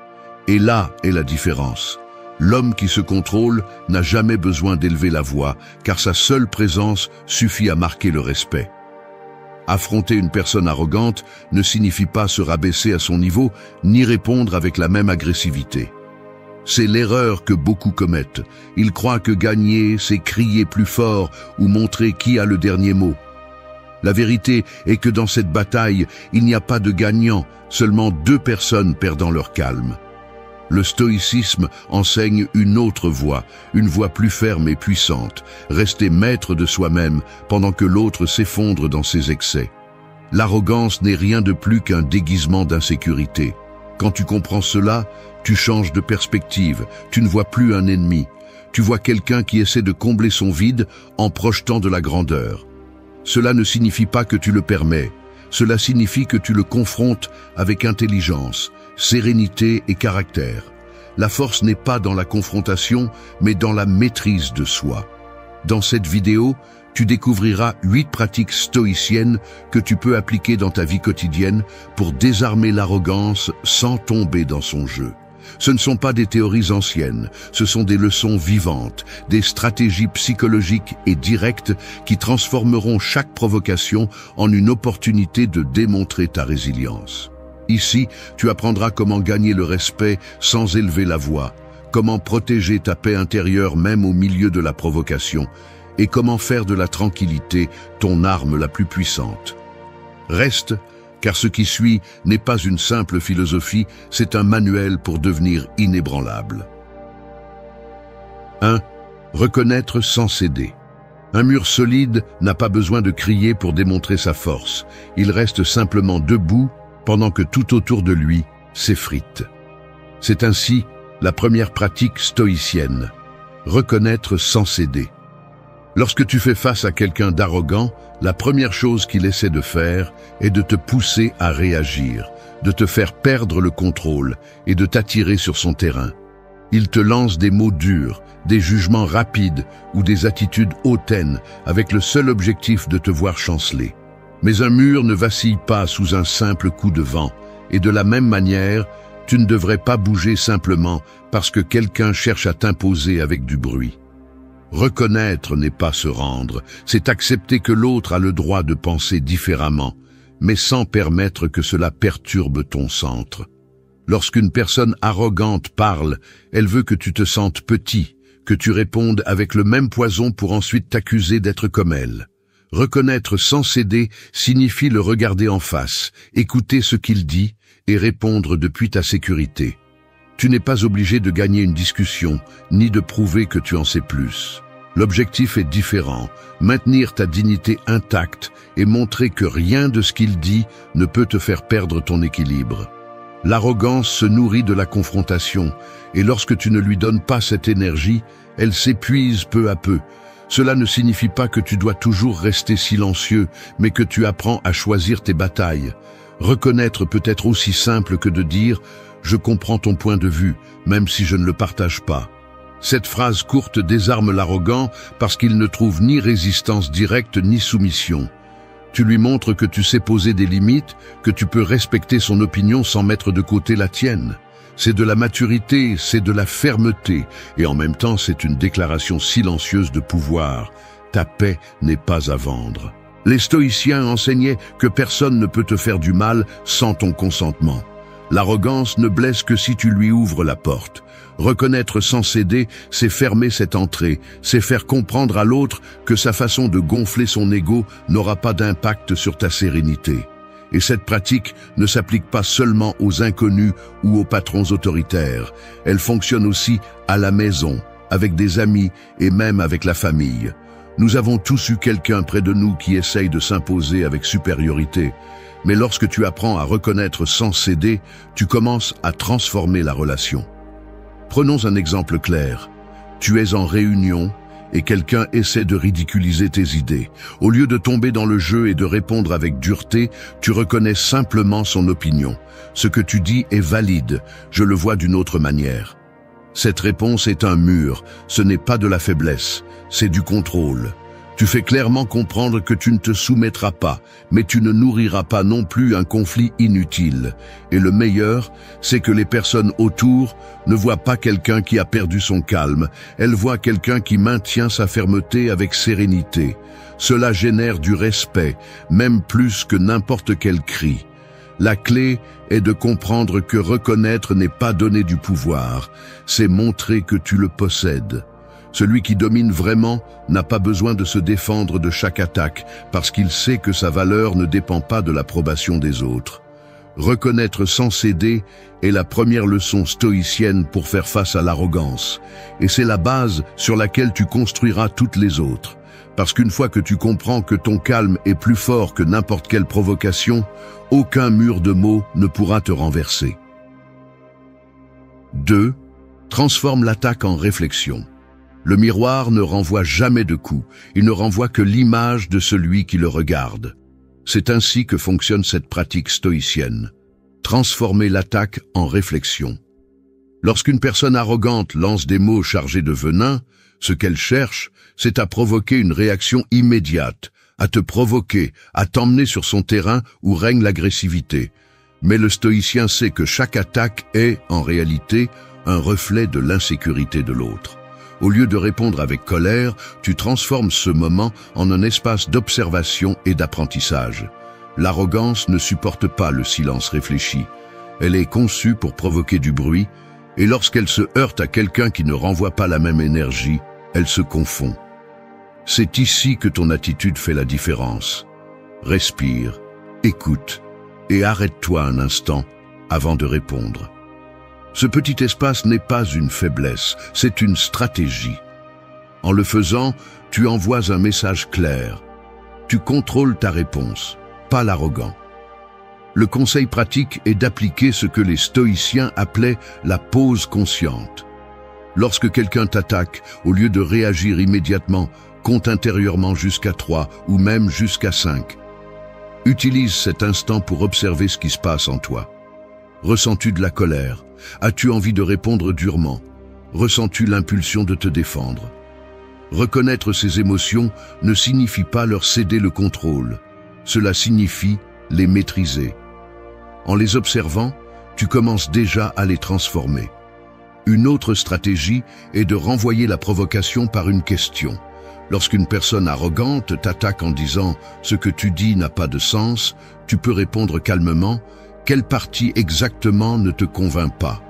Et là est la différence. L'homme qui se contrôle n'a jamais besoin d'élever la voix, car sa seule présence suffit à marquer le respect. Affronter une personne arrogante ne signifie pas se rabaisser à son niveau, ni répondre avec la même agressivité. C'est l'erreur que beaucoup commettent. Ils croient que gagner, c'est crier plus fort ou montrer qui a le dernier mot. La vérité est que dans cette bataille, il n'y a pas de gagnant, seulement 2 personnes perdant leur calme. Le stoïcisme enseigne une autre voie, une voie plus ferme et puissante, rester maître de soi-même pendant que l'autre s'effondre dans ses excès. L'arrogance n'est rien de plus qu'un déguisement d'insécurité. Quand tu comprends cela, tu changes de perspective, tu ne vois plus un ennemi. Tu vois quelqu'un qui essaie de combler son vide en projetant de la grandeur. Cela ne signifie pas que tu le permets, cela signifie que tu le confrontes avec intelligence, sérénité et caractère. La force n'est pas dans la confrontation, mais dans la maîtrise de soi. Dans cette vidéo, tu découvriras 8 pratiques stoïciennes que tu peux appliquer dans ta vie quotidienne pour désarmer l'arrogance sans tomber dans son jeu. Ce ne sont pas des théories anciennes, ce sont des leçons vivantes, des stratégies psychologiques et directes qui transformeront chaque provocation en une opportunité de démontrer ta résilience. Ici, tu apprendras comment gagner le respect sans élever la voix, comment protéger ta paix intérieure même au milieu de la provocation, et comment faire de la tranquillité ton arme la plus puissante. Reste, car ce qui suit n'est pas une simple philosophie, c'est un manuel pour devenir inébranlable. 1. Reconnaître sans céder. Un mur solide n'a pas besoin de crier pour démontrer sa force. Il reste simplement debout pendant que tout autour de lui s'effrite. C'est ainsi la première pratique stoïcienne. Reconnaître sans céder. Lorsque tu fais face à quelqu'un d'arrogant, la première chose qu'il essaie de faire est de te pousser à réagir, de te faire perdre le contrôle et de t'attirer sur son terrain. Il te lance des mots durs, des jugements rapides ou des attitudes hautaines avec le seul objectif de te voir chanceler. Mais un mur ne vacille pas sous un simple coup de vent, et de la même manière, tu ne devrais pas bouger simplement parce que quelqu'un cherche à t'imposer avec du bruit. Reconnaître n'est pas se rendre, c'est accepter que l'autre a le droit de penser différemment, mais sans permettre que cela perturbe ton centre. Lorsqu'une personne arrogante parle, elle veut que tu te sentes petit, que tu répondes avec le même poison pour ensuite t'accuser d'être comme elle. Reconnaître sans céder signifie le regarder en face, écouter ce qu'il dit et répondre depuis ta sécurité. Tu n'es pas obligé de gagner une discussion, ni de prouver que tu en sais plus. L'objectif est différent, maintenir ta dignité intacte et montrer que rien de ce qu'il dit ne peut te faire perdre ton équilibre. L'arrogance se nourrit de la confrontation, et lorsque tu ne lui donnes pas cette énergie, elle s'épuise peu à peu. Cela ne signifie pas que tu dois toujours rester silencieux, mais que tu apprends à choisir tes batailles. Reconnaître peut être aussi simple que de dire « Je comprends ton point de vue, même si je ne le partage pas ». Cette phrase courte désarme l'arrogant parce qu'il ne trouve ni résistance directe ni soumission. Tu lui montres que tu sais poser des limites, que tu peux respecter son opinion sans mettre de côté la tienne. C'est de la maturité, c'est de la fermeté, et en même temps c'est une déclaration silencieuse de pouvoir. Ta paix n'est pas à vendre. Les stoïciens enseignaient que personne ne peut te faire du mal sans ton consentement. L'arrogance ne blesse que si tu lui ouvres la porte. Reconnaître sans céder, c'est fermer cette entrée, c'est faire comprendre à l'autre que sa façon de gonfler son ego n'aura pas d'impact sur ta sérénité. Et cette pratique ne s'applique pas seulement aux inconnus ou aux patrons autoritaires. Elle fonctionne aussi à la maison, avec des amis et même avec la famille. Nous avons tous eu quelqu'un près de nous qui essaye de s'imposer avec supériorité. Mais lorsque tu apprends à reconnaître sans céder, tu commences à transformer la relation. Prenons un exemple clair. Tu es en réunion et quelqu'un essaie de ridiculiser tes idées. Au lieu de tomber dans le jeu et de répondre avec dureté, tu reconnais simplement son opinion. Ce que tu dis est valide, je le vois d'une autre manière. Cette réponse est un mur, ce n'est pas de la faiblesse, c'est du contrôle. Tu fais clairement comprendre que tu ne te soumettras pas, mais tu ne nourriras pas non plus un conflit inutile. Et le meilleur, c'est que les personnes autour ne voient pas quelqu'un qui a perdu son calme, elles voient quelqu'un qui maintient sa fermeté avec sérénité. Cela génère du respect, même plus que n'importe quel cri. La clé est de comprendre que reconnaître n'est pas donner du pouvoir, c'est montrer que tu le possèdes. Celui qui domine vraiment n'a pas besoin de se défendre de chaque attaque parce qu'il sait que sa valeur ne dépend pas de l'approbation des autres. Reconnaître sans céder est la première leçon stoïcienne pour faire face à l'arrogance. Et c'est la base sur laquelle tu construiras toutes les autres. Parce qu'une fois que tu comprends que ton calme est plus fort que n'importe quelle provocation, aucun mur de mots ne pourra te renverser. 2. Transforme l'attaque en réflexion. Le miroir ne renvoie jamais de coups, il ne renvoie que l'image de celui qui le regarde. C'est ainsi que fonctionne cette pratique stoïcienne. Transformer l'attaque en réflexion. Lorsqu'une personne arrogante lance des mots chargés de venin, ce qu'elle cherche, c'est à provoquer une réaction immédiate, à te provoquer, à t'emmener sur son terrain où règne l'agressivité. Mais le stoïcien sait que chaque attaque est, en réalité, un reflet de l'insécurité de l'autre. Au lieu de répondre avec colère, tu transformes ce moment en un espace d'observation et d'apprentissage. L'arrogance ne supporte pas le silence réfléchi. Elle est conçue pour provoquer du bruit, et lorsqu'elle se heurte à quelqu'un qui ne renvoie pas la même énergie, elle se confond. C'est ici que ton attitude fait la différence. Respire, écoute, et arrête-toi un instant avant de répondre. Ce petit espace n'est pas une faiblesse, c'est une stratégie. En le faisant, tu envoies un message clair. Tu contrôles ta réponse, pas l'arrogant. Le conseil pratique est d'appliquer ce que les stoïciens appelaient la pause consciente. Lorsque quelqu'un t'attaque, au lieu de réagir immédiatement, compte intérieurement jusqu'à 3 ou même jusqu'à 5. Utilise cet instant pour observer ce qui se passe en toi. Ressens-tu de la colère? As-tu envie de répondre durement? Ressens-tu l'impulsion de te défendre? Reconnaître ces émotions ne signifie pas leur céder le contrôle. Cela signifie les maîtriser. En les observant, tu commences déjà à les transformer. Une autre stratégie est de renvoyer la provocation par une question. Lorsqu'une personne arrogante t'attaque en disant « ce que tu dis n'a pas de sens », tu peux répondre calmement « quelle partie exactement ne te convainc pas ?»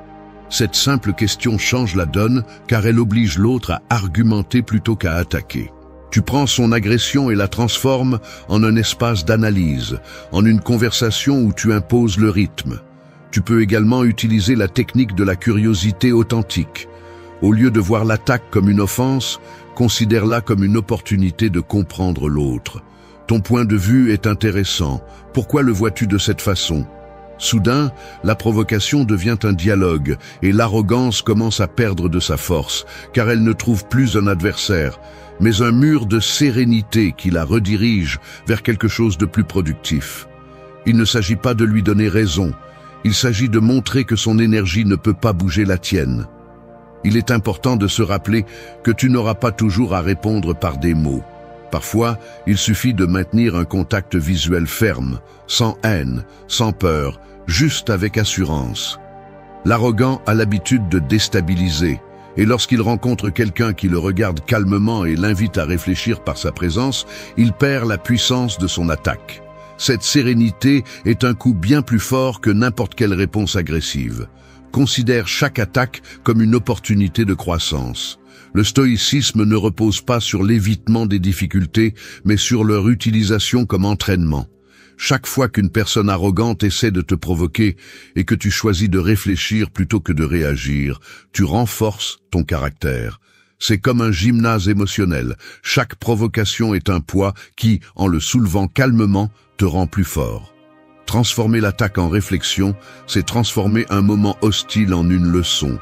Cette simple question change la donne car elle oblige l'autre à argumenter plutôt qu'à attaquer. Tu prends son agression et la transformes en un espace d'analyse, en une conversation où tu imposes le rythme. Tu peux également utiliser la technique de la curiosité authentique. Au lieu de voir l'attaque comme une offense, considère-la comme une opportunité de comprendre l'autre. Ton point de vue est intéressant. Pourquoi le vois-tu de cette façon? Soudain, la provocation devient un dialogue et l'arrogance commence à perdre de sa force, car elle ne trouve plus un adversaire, mais un mur de sérénité qui la redirige vers quelque chose de plus productif. Il ne s'agit pas de lui donner raison, il s'agit de montrer que son énergie ne peut pas bouger la tienne. Il est important de se rappeler que tu n'auras pas toujours à répondre par des mots. Parfois, il suffit de maintenir un contact visuel ferme, sans haine, sans peur, juste avec assurance. L'arrogant a l'habitude de déstabiliser, et lorsqu'il rencontre quelqu'un qui le regarde calmement et l'invite à réfléchir par sa présence, il perd la puissance de son attaque. Cette sérénité est un coup bien plus fort que n'importe quelle réponse agressive. Considère chaque attaque comme une opportunité de croissance. Le stoïcisme ne repose pas sur l'évitement des difficultés, mais sur leur utilisation comme entraînement. Chaque fois qu'une personne arrogante essaie de te provoquer et que tu choisis de réfléchir plutôt que de réagir, tu renforces ton caractère. C'est comme un gymnase émotionnel. Chaque provocation est un poids qui, en le soulevant calmement, te rend plus fort. Transformer l'attaque en réflexion, c'est transformer un moment hostile en une leçon.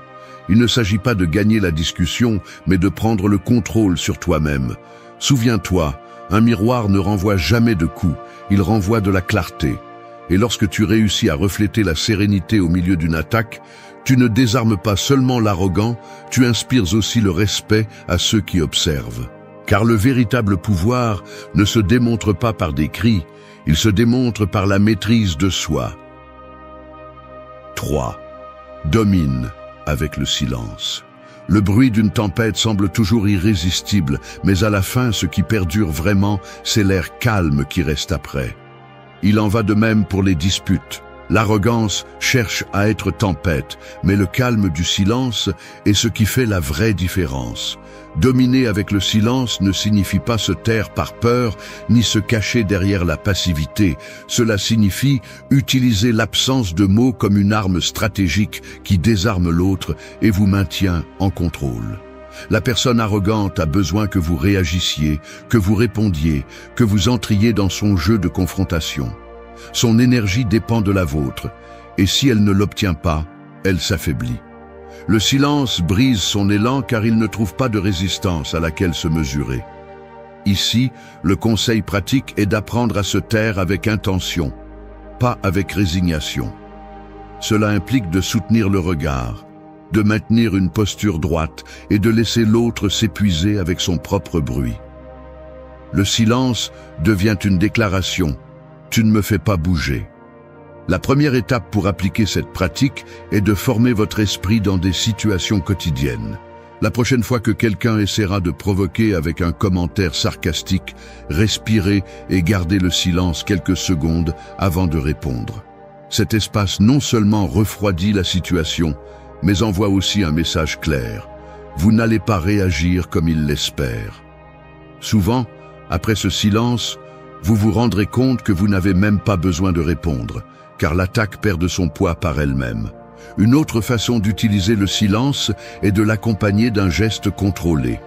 Il ne s'agit pas de gagner la discussion, mais de prendre le contrôle sur toi-même. Souviens-toi, un miroir ne renvoie jamais de coups, il renvoie de la clarté. Et lorsque tu réussis à refléter la sérénité au milieu d'une attaque, tu ne désarmes pas seulement l'arrogant, tu inspires aussi le respect à ceux qui observent. Car le véritable pouvoir ne se démontre pas par des cris, il se démontre par la maîtrise de soi. 3. Domine avec le silence. Le bruit d'une tempête semble toujours irrésistible, mais à la fin, ce qui perdure vraiment, c'est l'air calme qui reste après. Il en va de même pour les disputes. L'arrogance cherche à être tempête, mais le calme du silence est ce qui fait la vraie différence. Dominer avec le silence ne signifie pas se taire par peur, ni se cacher derrière la passivité. Cela signifie utiliser l'absence de mots comme une arme stratégique qui désarme l'autre et vous maintient en contrôle. La personne arrogante a besoin que vous réagissiez, que vous répondiez, que vous entriez dans son jeu de confrontation. Son énergie dépend de la vôtre, et si elle ne l'obtient pas, elle s'affaiblit. Le silence brise son élan car il ne trouve pas de résistance à laquelle se mesurer. Ici, le conseil pratique est d'apprendre à se taire avec intention, pas avec résignation. Cela implique de soutenir le regard, de maintenir une posture droite et de laisser l'autre s'épuiser avec son propre bruit. Le silence devient une déclaration. Tu ne me fais pas bouger. La première étape pour appliquer cette pratique est de former votre esprit dans des situations quotidiennes. La prochaine fois que quelqu'un essaiera de provoquer avec un commentaire sarcastique, respirez et gardez le silence quelques secondes avant de répondre. Cet espace non seulement refroidit la situation, mais envoie aussi un message clair. Vous n'allez pas réagir comme il l'espère. Souvent, après ce silence, vous vous rendrez compte que vous n'avez même pas besoin de répondre, car l'attaque perd de son poids par elle-même. Une autre façon d'utiliser le silence est de l'accompagner d'un geste contrôlé.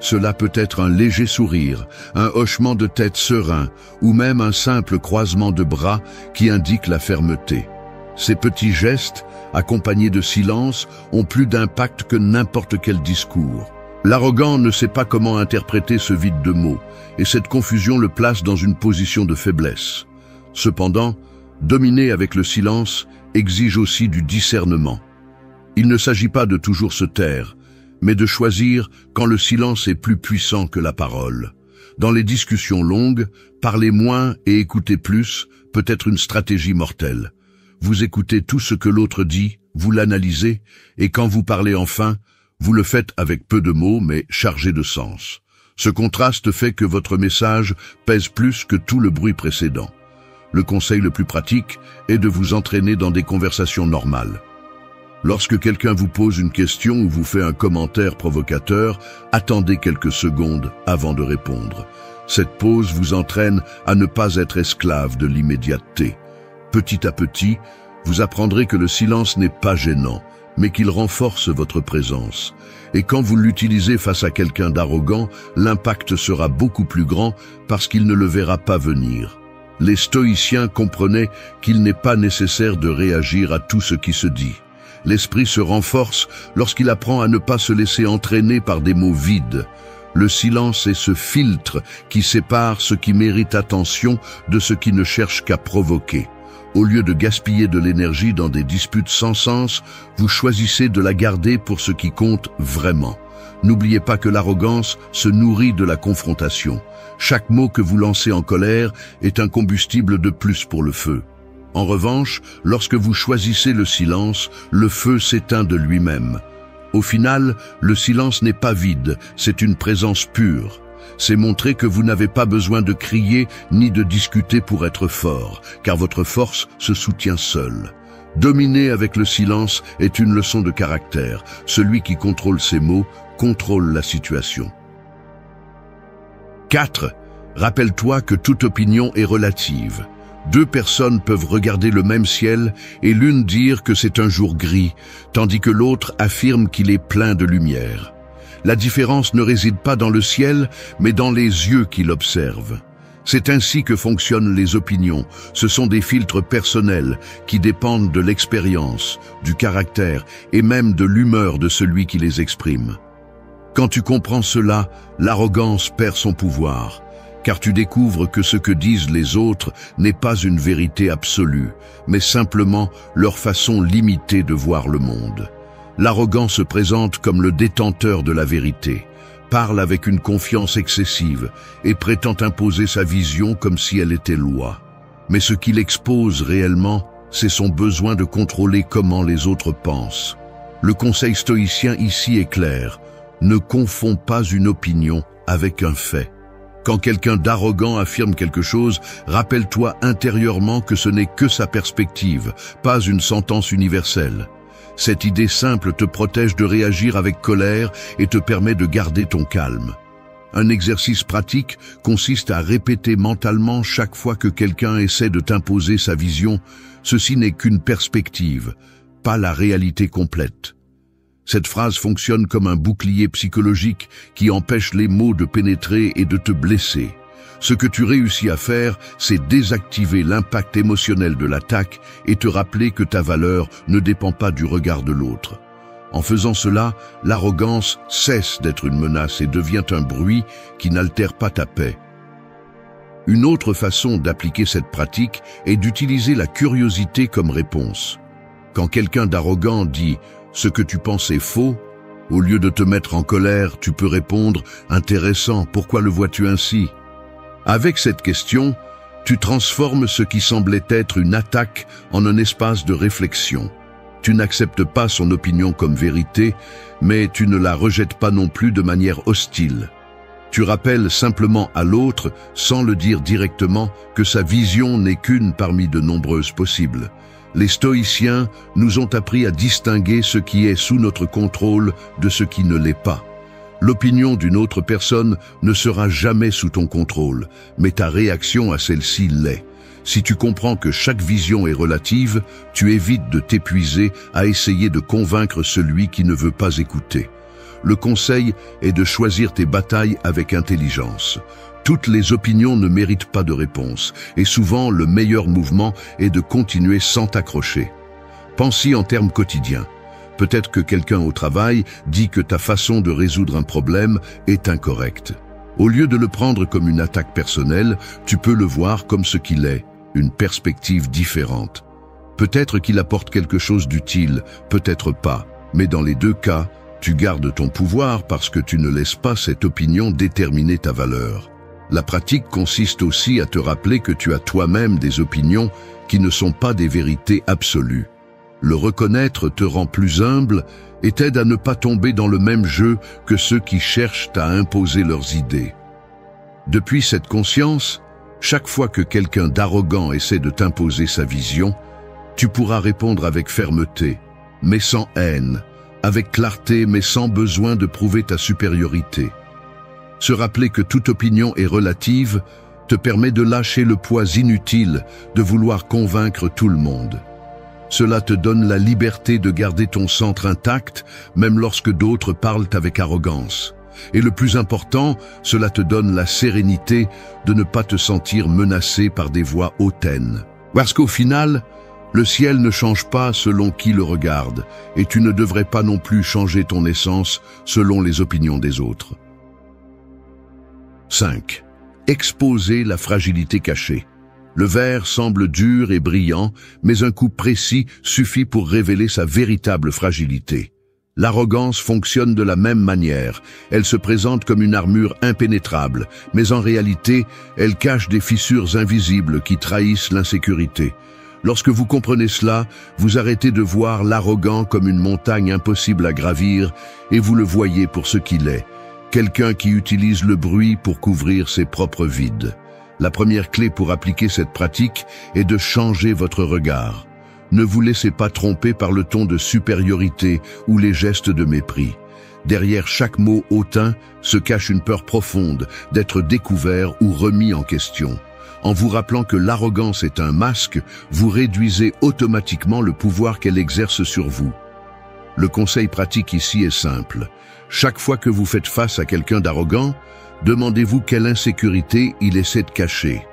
Cela peut être un léger sourire, un hochement de tête serein, ou même un simple croisement de bras qui indique la fermeté. Ces petits gestes, accompagnés de silence, ont plus d'impact que n'importe quel discours. L'arrogant ne sait pas comment interpréter ce vide de mots, et cette confusion le place dans une position de faiblesse. Cependant, dominer avec le silence exige aussi du discernement. Il ne s'agit pas de toujours se taire, mais de choisir quand le silence est plus puissant que la parole. Dans les discussions longues, parler moins et écouter plus peut être une stratégie mortelle. Vous écoutez tout ce que l'autre dit, vous l'analysez, et quand vous parlez enfin, vous le faites avec peu de mots mais chargé de sens. Ce contraste fait que votre message pèse plus que tout le bruit précédent. Le conseil le plus pratique est de vous entraîner dans des conversations normales. Lorsque quelqu'un vous pose une question ou vous fait un commentaire provocateur, attendez quelques secondes avant de répondre. Cette pause vous entraîne à ne pas être esclave de l'immédiateté. Petit à petit, vous apprendrez que le silence n'est pas gênant, mais qu'il renforce votre présence. Et quand vous l'utilisez face à quelqu'un d'arrogant, l'impact sera beaucoup plus grand parce qu'il ne le verra pas venir. Les stoïciens comprenaient qu'il n'est pas nécessaire de réagir à tout ce qui se dit. L'esprit se renforce lorsqu'il apprend à ne pas se laisser entraîner par des mots vides. Le silence est ce filtre qui sépare ce qui mérite attention de ce qui ne cherche qu'à provoquer. Au lieu de gaspiller de l'énergie dans des disputes sans sens, vous choisissez de la garder pour ce qui compte vraiment. N'oubliez pas que l'arrogance se nourrit de la confrontation. Chaque mot que vous lancez en colère est un combustible de plus pour le feu. En revanche, lorsque vous choisissez le silence, le feu s'éteint de lui-même. Au final, le silence n'est pas vide, c'est une présence pure. C'est montrer que vous n'avez pas besoin de crier ni de discuter pour être fort, car votre force se soutient seule. Dominer avec le silence est une leçon de caractère. Celui qui contrôle ses mots contrôle la situation. 4. Rappelle-toi que toute opinion est relative. Deux personnes peuvent regarder le même ciel et l'une dire que c'est un jour gris, tandis que l'autre affirme qu'il est plein de lumière. La différence ne réside pas dans le ciel, mais dans les yeux qui l'observent. C'est ainsi que fonctionnent les opinions. Ce sont des filtres personnels qui dépendent de l'expérience, du caractère et même de l'humeur de celui qui les exprime. Quand tu comprends cela, l'arrogance perd son pouvoir, car tu découvres que ce que disent les autres n'est pas une vérité absolue, mais simplement leur façon limitée de voir le monde. L'arrogant se présente comme le détenteur de la vérité, parle avec une confiance excessive et prétend imposer sa vision comme si elle était loi. Mais ce qu'il expose réellement, c'est son besoin de contrôler comment les autres pensent. Le conseil stoïcien ici est clair. Ne confonds pas une opinion avec un fait. Quand quelqu'un d'arrogant affirme quelque chose, rappelle-toi intérieurement que ce n'est que sa perspective, pas une sentence universelle. Cette idée simple te protège de réagir avec colère et te permet de garder ton calme. Un exercice pratique consiste à répéter mentalement chaque fois que quelqu'un essaie de t'imposer sa vision. Ceci n'est qu'une perspective, pas la réalité complète. Cette phrase fonctionne comme un bouclier psychologique qui empêche les mots de pénétrer et de te blesser. Ce que tu réussis à faire, c'est désactiver l'impact émotionnel de l'attaque et te rappeler que ta valeur ne dépend pas du regard de l'autre. En faisant cela, l'arrogance cesse d'être une menace et devient un bruit qui n'altère pas ta paix. Une autre façon d'appliquer cette pratique est d'utiliser la curiosité comme réponse. Quand quelqu'un d'arrogant dit « ce que tu penses est faux », au lieu de te mettre en colère, tu peux répondre « intéressant, pourquoi le vois-tu ainsi ?» Avec cette question, tu transformes ce qui semblait être une attaque en un espace de réflexion. Tu n'acceptes pas son opinion comme vérité, mais tu ne la rejettes pas non plus de manière hostile. Tu rappelles simplement à l'autre, sans le dire directement, que sa vision n'est qu'une parmi de nombreuses possibles. Les stoïciens nous ont appris à distinguer ce qui est sous notre contrôle de ce qui ne l'est pas. L'opinion d'une autre personne ne sera jamais sous ton contrôle, mais ta réaction à celle-ci l'est. Si tu comprends que chaque vision est relative, tu évites de t'épuiser à essayer de convaincre celui qui ne veut pas écouter. Le conseil est de choisir tes batailles avec intelligence. Toutes les opinions ne méritent pas de réponse, et souvent le meilleur mouvement est de continuer sans t'accrocher. Pense-y en termes quotidiens. Peut-être que quelqu'un au travail dit que ta façon de résoudre un problème est incorrecte. Au lieu de le prendre comme une attaque personnelle, tu peux le voir comme ce qu'il est, une perspective différente. Peut-être qu'il apporte quelque chose d'utile, peut-être pas, mais dans les deux cas, tu gardes ton pouvoir parce que tu ne laisses pas cette opinion déterminer ta valeur. La pratique consiste aussi à te rappeler que tu as toi-même des opinions qui ne sont pas des vérités absolues. Le reconnaître te rend plus humble et t'aide à ne pas tomber dans le même jeu que ceux qui cherchent à imposer leurs idées. Depuis cette conscience, chaque fois que quelqu'un d'arrogant essaie de t'imposer sa vision, tu pourras répondre avec fermeté, mais sans haine, avec clarté mais sans besoin de prouver ta supériorité. Se rappeler que toute opinion est relative te permet de lâcher le poids inutile de vouloir convaincre tout le monde. Cela te donne la liberté de garder ton centre intact, même lorsque d'autres parlent avec arrogance. Et le plus important, cela te donne la sérénité de ne pas te sentir menacé par des voix hautaines. Parce qu'au final, le ciel ne change pas selon qui le regarde, et tu ne devrais pas non plus changer ton essence selon les opinions des autres. 5. Exposer la fragilité cachée. Le verre semble dur et brillant, mais un coup précis suffit pour révéler sa véritable fragilité. L'arrogance fonctionne de la même manière. Elle se présente comme une armure impénétrable, mais en réalité, elle cache des fissures invisibles qui trahissent l'insécurité. Lorsque vous comprenez cela, vous arrêtez de voir l'arrogant comme une montagne impossible à gravir et vous le voyez pour ce qu'il est, quelqu'un qui utilise le bruit pour couvrir ses propres vides. La première clé pour appliquer cette pratique est de changer votre regard. Ne vous laissez pas tromper par le ton de supériorité ou les gestes de mépris. Derrière chaque mot hautain se cache une peur profonde d'être découvert ou remis en question. En vous rappelant que l'arrogance est un masque, vous réduisez automatiquement le pouvoir qu'elle exerce sur vous. Le conseil pratique ici est simple. Chaque fois que vous faites face à quelqu'un d'arrogant, demandez-vous quelle insécurité il essaie de cacher.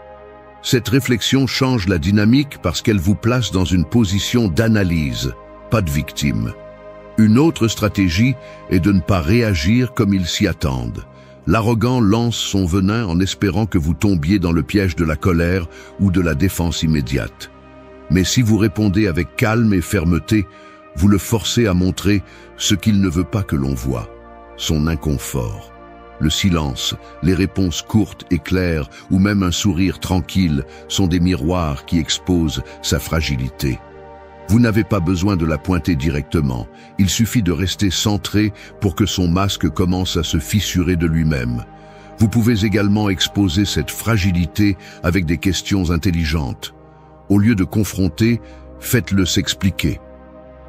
Cette réflexion change la dynamique parce qu'elle vous place dans une position d'analyse, pas de victime. Une autre stratégie est de ne pas réagir comme ils s'y attendent. L'arrogant lance son venin en espérant que vous tombiez dans le piège de la colère ou de la défense immédiate. Mais si vous répondez avec calme et fermeté, vous le forcez à montrer ce qu'il ne veut pas que l'on voit, son inconfort. Le silence, les réponses courtes et claires ou même un sourire tranquille sont des miroirs qui exposent sa fragilité. Vous n'avez pas besoin de la pointer directement, il suffit de rester centré pour que son masque commence à se fissurer de lui-même. Vous pouvez également exposer cette fragilité avec des questions intelligentes. Au lieu de confronter, faites-le s'expliquer.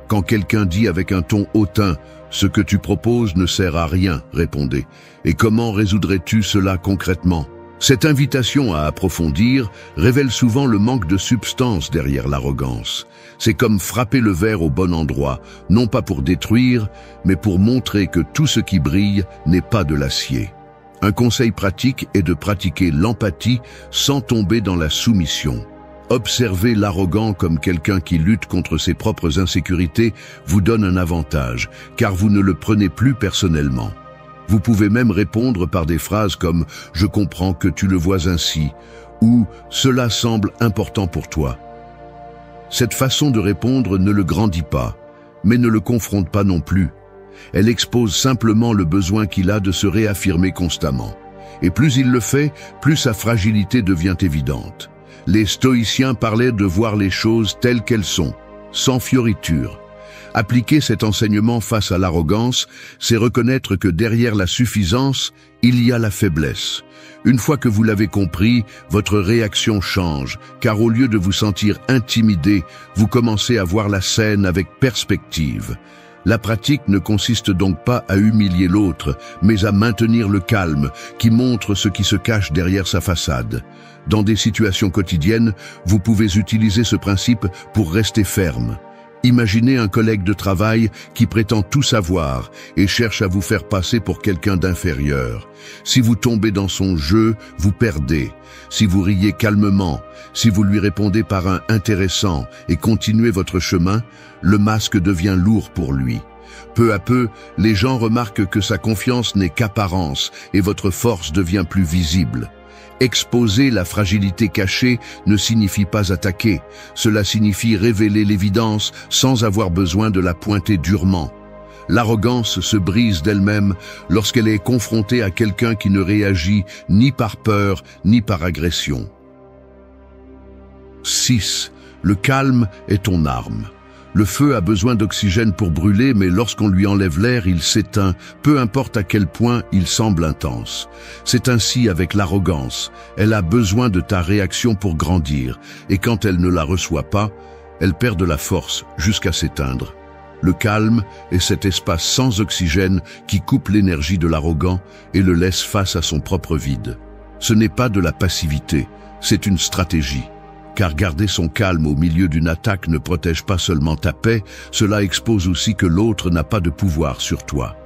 Quand quelqu'un dit avec un ton hautain « Ce que tu proposes ne sert à rien », répondez. Et comment résoudrais-tu cela concrètement? Cette invitation à approfondir révèle souvent le manque de substance derrière l'arrogance. C'est comme frapper le verre au bon endroit, non pas pour détruire, mais pour montrer que tout ce qui brille n'est pas de l'acier. Un conseil pratique est de pratiquer l'empathie sans tomber dans la soumission. Observer l'arrogant comme quelqu'un qui lutte contre ses propres insécurités vous donne un avantage, car vous ne le prenez plus personnellement. Vous pouvez même répondre par des phrases comme « Je comprends que tu le vois ainsi » ou « Cela semble important pour toi ». Cette façon de répondre ne le grandit pas, mais ne le confronte pas non plus. Elle expose simplement le besoin qu'il a de se réaffirmer constamment. Et plus il le fait, plus sa fragilité devient évidente. Les stoïciens parlaient de voir les choses telles qu'elles sont, sans fioriture. Appliquer cet enseignement face à l'arrogance, c'est reconnaître que derrière la suffisance, il y a la faiblesse. Une fois que vous l'avez compris, votre réaction change, car au lieu de vous sentir intimidé, vous commencez à voir la scène avec perspective. La pratique ne consiste donc pas à humilier l'autre, mais à maintenir le calme, qui montre ce qui se cache derrière sa façade. Dans des situations quotidiennes, vous pouvez utiliser ce principe pour rester ferme. Imaginez un collègue de travail qui prétend tout savoir et cherche à vous faire passer pour quelqu'un d'inférieur. Si vous tombez dans son jeu, vous perdez. Si vous riez calmement, si vous lui répondez par un intéressant et continuez votre chemin, le masque devient lourd pour lui. Peu à peu, les gens remarquent que sa confiance n'est qu'apparence et votre force devient plus visible. Exposer la fragilité cachée ne signifie pas attaquer, cela signifie révéler l'évidence sans avoir besoin de la pointer durement. L'arrogance se brise d'elle-même lorsqu'elle est confrontée à quelqu'un qui ne réagit ni par peur ni par agression. 6. Le calme est ton arme. Le feu a besoin d'oxygène pour brûler, mais lorsqu'on lui enlève l'air, il s'éteint, peu importe à quel point il semble intense. C'est ainsi avec l'arrogance. Elle a besoin de ta réaction pour grandir, et quand elle ne la reçoit pas, elle perd de la force jusqu'à s'éteindre. Le calme est cet espace sans oxygène qui coupe l'énergie de l'arrogant et le laisse face à son propre vide. Ce n'est pas de la passivité, c'est une stratégie. Car garder son calme au milieu d'une attaque ne protège pas seulement ta paix, cela expose aussi que l'autre n'a pas de pouvoir sur toi.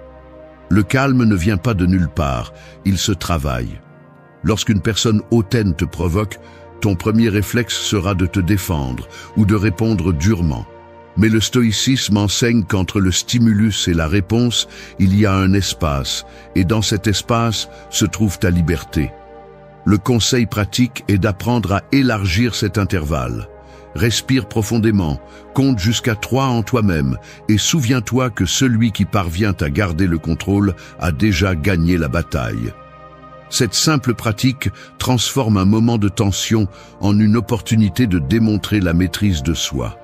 Le calme ne vient pas de nulle part, il se travaille. Lorsqu'une personne hautaine te provoque, ton premier réflexe sera de te défendre ou de répondre durement. Mais le stoïcisme enseigne qu'entre le stimulus et la réponse, il y a un espace, et dans cet espace se trouve ta liberté. Le conseil pratique est d'apprendre à élargir cet intervalle. Respire profondément, compte jusqu'à 3 en toi-même et souviens-toi que celui qui parvient à garder le contrôle a déjà gagné la bataille. Cette simple pratique transforme un moment de tension en une opportunité de démontrer la maîtrise de soi.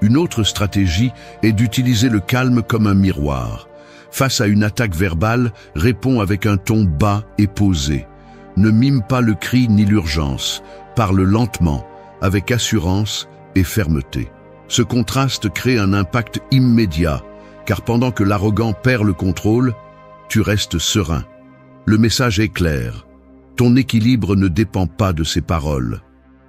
Une autre stratégie est d'utiliser le calme comme un miroir. Face à une attaque verbale, réponds avec un ton bas et posé. Ne mime pas le cri ni l'urgence, parle lentement, avec assurance et fermeté. Ce contraste crée un impact immédiat, car pendant que l'arrogant perd le contrôle, tu restes serein. Le message est clair. Ton équilibre ne dépend pas de ses paroles.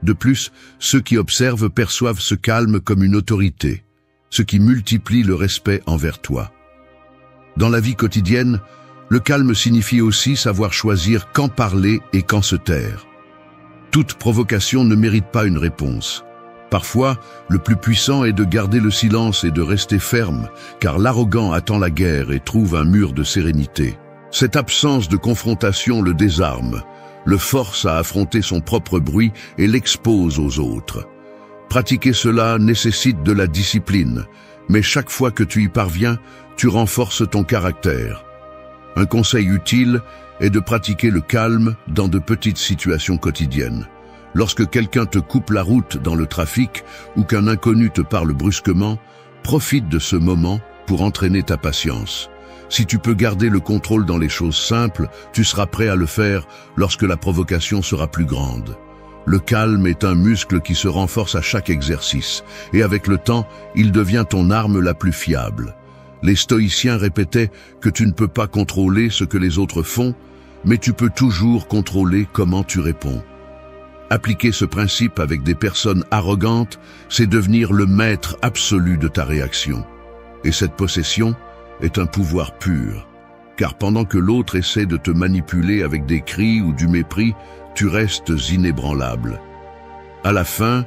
De plus, ceux qui observent perçoivent ce calme comme une autorité, ce qui multiplie le respect envers toi. Dans la vie quotidienne, le calme signifie aussi savoir choisir quand parler et quand se taire. Toute provocation ne mérite pas une réponse. Parfois, le plus puissant est de garder le silence et de rester ferme, car l'arrogant attend la guerre et trouve un mur de sérénité. Cette absence de confrontation le désarme, le force à affronter son propre bruit et l'expose aux autres. Pratiquer cela nécessite de la discipline, mais chaque fois que tu y parviens, tu renforces ton caractère. Un conseil utile est de pratiquer le calme dans de petites situations quotidiennes. Lorsque quelqu'un te coupe la route dans le trafic ou qu'un inconnu te parle brusquement, profite de ce moment pour entraîner ta patience. Si tu peux garder le contrôle dans les choses simples, tu seras prêt à le faire lorsque la provocation sera plus grande. Le calme est un muscle qui se renforce à chaque exercice, et avec le temps, il devient ton arme la plus fiable. Les stoïciens répétaient que tu ne peux pas contrôler ce que les autres font, mais tu peux toujours contrôler comment tu réponds. Appliquer ce principe avec des personnes arrogantes, c'est devenir le maître absolu de ta réaction. Et cette possession est un pouvoir pur, car pendant que l'autre essaie de te manipuler avec des cris ou du mépris, tu restes inébranlable. À la fin,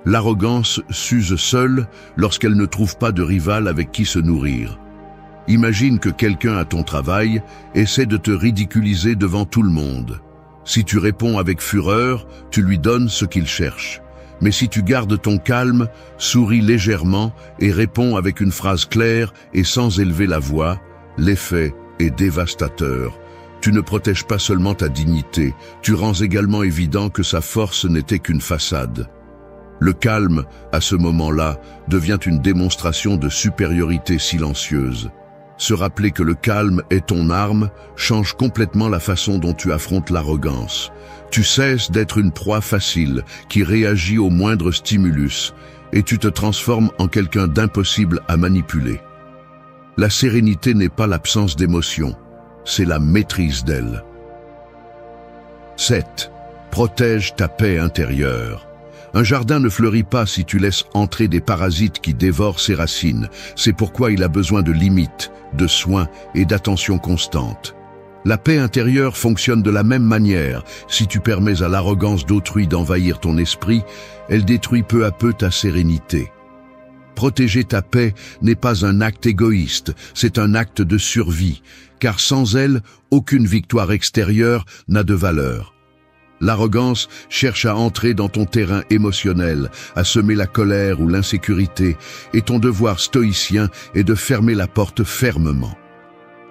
l'arrogance s'use seule lorsqu'elle ne trouve pas de rival avec qui se nourrir. Imagine que quelqu'un à ton travail essaie de te ridiculiser devant tout le monde. Si tu réponds avec fureur, tu lui donnes ce qu'il cherche. Mais si tu gardes ton calme, souris légèrement et réponds avec une phrase claire et sans élever la voix, l'effet est dévastateur. Tu ne protèges pas seulement ta dignité, tu rends également évident que sa force n'était qu'une façade. Le calme, à ce moment-là, devient une démonstration de supériorité silencieuse. Se rappeler que le calme est ton arme change complètement la façon dont tu affrontes l'arrogance. Tu cesses d'être une proie facile qui réagit au moindre stimulus et tu te transformes en quelqu'un d'impossible à manipuler. La sérénité n'est pas l'absence d'émotion, c'est la maîtrise d'elle. 7. Protège ta paix intérieure. Un jardin ne fleurit pas si tu laisses entrer des parasites qui dévorent ses racines. C'est pourquoi il a besoin de limites, de soins et d'attention constante. La paix intérieure fonctionne de la même manière. Si tu permets à l'arrogance d'autrui d'envahir ton esprit, elle détruit peu à peu ta sérénité. Protéger ta paix n'est pas un acte égoïste, c'est un acte de survie, car sans elle, aucune victoire extérieure n'a de valeur. L'arrogance cherche à entrer dans ton terrain émotionnel, à semer la colère ou l'insécurité, et ton devoir stoïcien est de fermer la porte fermement.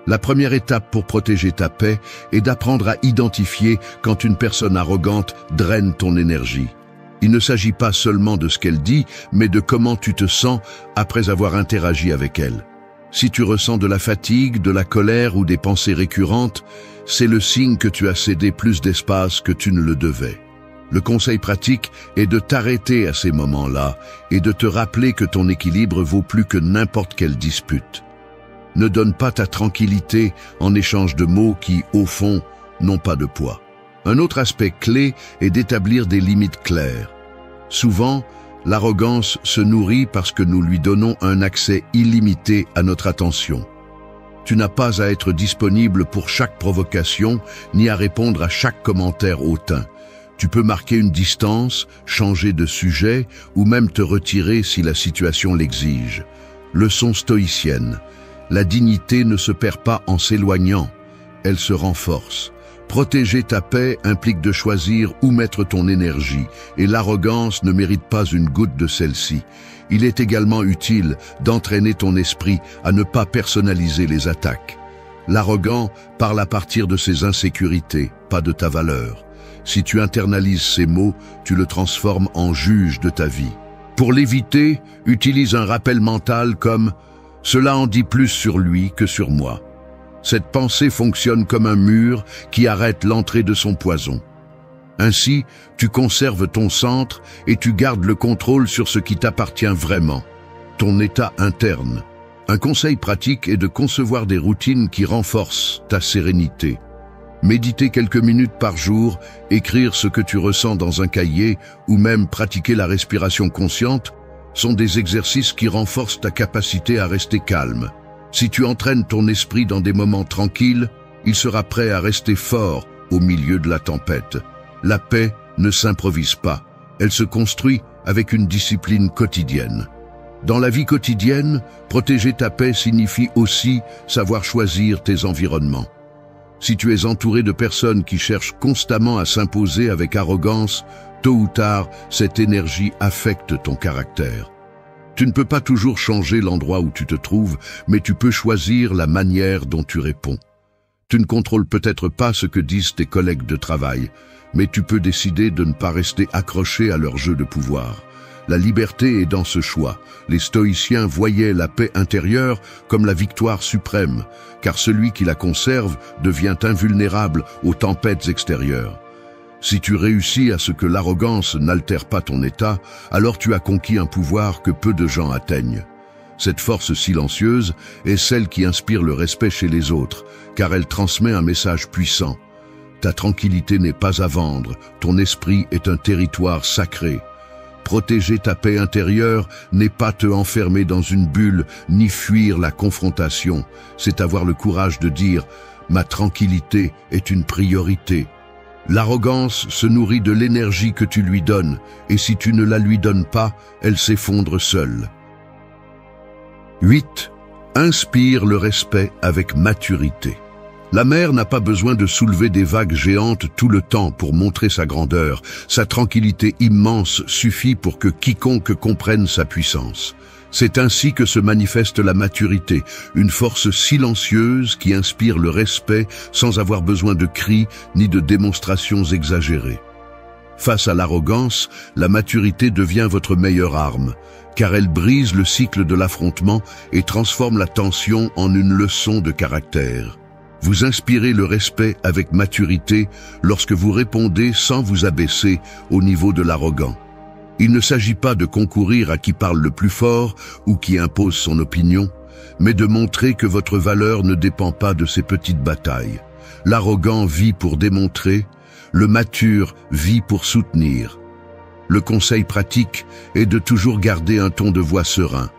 La première étape pour protéger ta paix est d'apprendre à identifier quand une personne arrogante draine ton énergie. Il ne s'agit pas seulement de ce qu'elle dit, mais de comment tu te sens après avoir interagi avec elle. Si tu ressens de la fatigue, de la colère ou des pensées récurrentes, c'est le signe que tu as cédé plus d'espace que tu ne le devais. Le conseil pratique est de t'arrêter à ces moments-là et de te rappeler que ton équilibre vaut plus que n'importe quelle dispute. Ne donne pas ta tranquillité en échange de mots qui, au fond, n'ont pas de poids. Un autre aspect clé est d'établir des limites claires. Souvent, l'arrogance se nourrit parce que nous lui donnons un accès illimité à notre attention. Tu n'as pas à être disponible pour chaque provocation, ni à répondre à chaque commentaire hautain. Tu peux marquer une distance, changer de sujet, ou même te retirer si la situation l'exige. Leçon stoïcienne. La dignité ne se perd pas en s'éloignant, elle se renforce. Protéger ta paix implique de choisir où mettre ton énergie, et l'arrogance ne mérite pas une goutte de celle-ci. Il est également utile d'entraîner ton esprit à ne pas personnaliser les attaques. L'arrogant parle à partir de ses insécurités, pas de ta valeur. Si tu internalises ces mots, tu le transformes en juge de ta vie. Pour l'éviter, utilise un rappel mental comme « Cela en dit plus sur lui que sur moi ». Cette pensée fonctionne comme un mur qui arrête l'entrée de son poison. Ainsi, tu conserves ton centre et tu gardes le contrôle sur ce qui t'appartient vraiment, ton état interne. Un conseil pratique est de concevoir des routines qui renforcent ta sérénité. Méditer quelques minutes par jour, écrire ce que tu ressens dans un cahier ou même pratiquer la respiration consciente sont des exercices qui renforcent ta capacité à rester calme. Si tu entraînes ton esprit dans des moments tranquilles, il sera prêt à rester fort au milieu de la tempête. La paix ne s'improvise pas, elle se construit avec une discipline quotidienne. Dans la vie quotidienne, protéger ta paix signifie aussi savoir choisir tes environnements. Si tu es entouré de personnes qui cherchent constamment à s'imposer avec arrogance, tôt ou tard, cette énergie affecte ton caractère. Tu ne peux pas toujours changer l'endroit où tu te trouves, mais tu peux choisir la manière dont tu réponds. Tu ne contrôles peut-être pas ce que disent tes collègues de travail, mais tu peux décider de ne pas rester accroché à leur jeu de pouvoir. La liberté est dans ce choix. Les stoïciens voyaient la paix intérieure comme la victoire suprême, car celui qui la conserve devient invulnérable aux tempêtes extérieures. Si tu réussis à ce que l'arrogance n'altère pas ton état, alors tu as conquis un pouvoir que peu de gens atteignent. Cette force silencieuse est celle qui inspire le respect chez les autres, car elle transmet un message puissant. Ta tranquillité n'est pas à vendre, ton esprit est un territoire sacré. Protéger ta paix intérieure n'est pas te enfermer dans une bulle, ni fuir la confrontation. C'est avoir le courage de dire « Ma tranquillité est une priorité ». L'arrogance se nourrit de l'énergie que tu lui donnes, et si tu ne la lui donnes pas, elle s'effondre seule. 8. Inspire le respect avec maturité. La mer n'a pas besoin de soulever des vagues géantes tout le temps pour montrer sa grandeur. Sa tranquillité immense suffit pour que quiconque comprenne sa puissance. C'est ainsi que se manifeste la maturité, une force silencieuse qui inspire le respect sans avoir besoin de cris ni de démonstrations exagérées. Face à l'arrogance, la maturité devient votre meilleure arme, car elle brise le cycle de l'affrontement et transforme la tension en une leçon de caractère. Vous inspirez le respect avec maturité lorsque vous répondez sans vous abaisser au niveau de l'arrogant. Il ne s'agit pas de concourir à qui parle le plus fort ou qui impose son opinion, mais de montrer que votre valeur ne dépend pas de ces petites batailles. L'arrogant vit pour démontrer, le mature vit pour soutenir. Le conseil pratique est de toujours garder un ton de voix serein,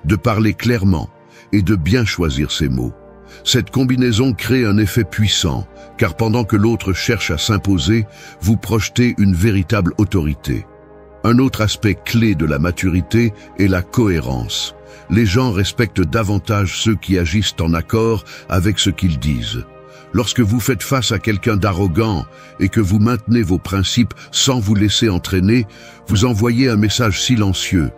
de parler clairement et de bien choisir ses mots. Cette combinaison crée un effet puissant, car pendant que l'autre cherche à s'imposer, vous projetez une véritable autorité. Un autre aspect clé de la maturité est la cohérence. Les gens respectent davantage ceux qui agissent en accord avec ce qu'ils disent. Lorsque vous faites face à quelqu'un d'arrogant et que vous maintenez vos principes sans vous laisser entraîner, vous envoyez un message silencieux.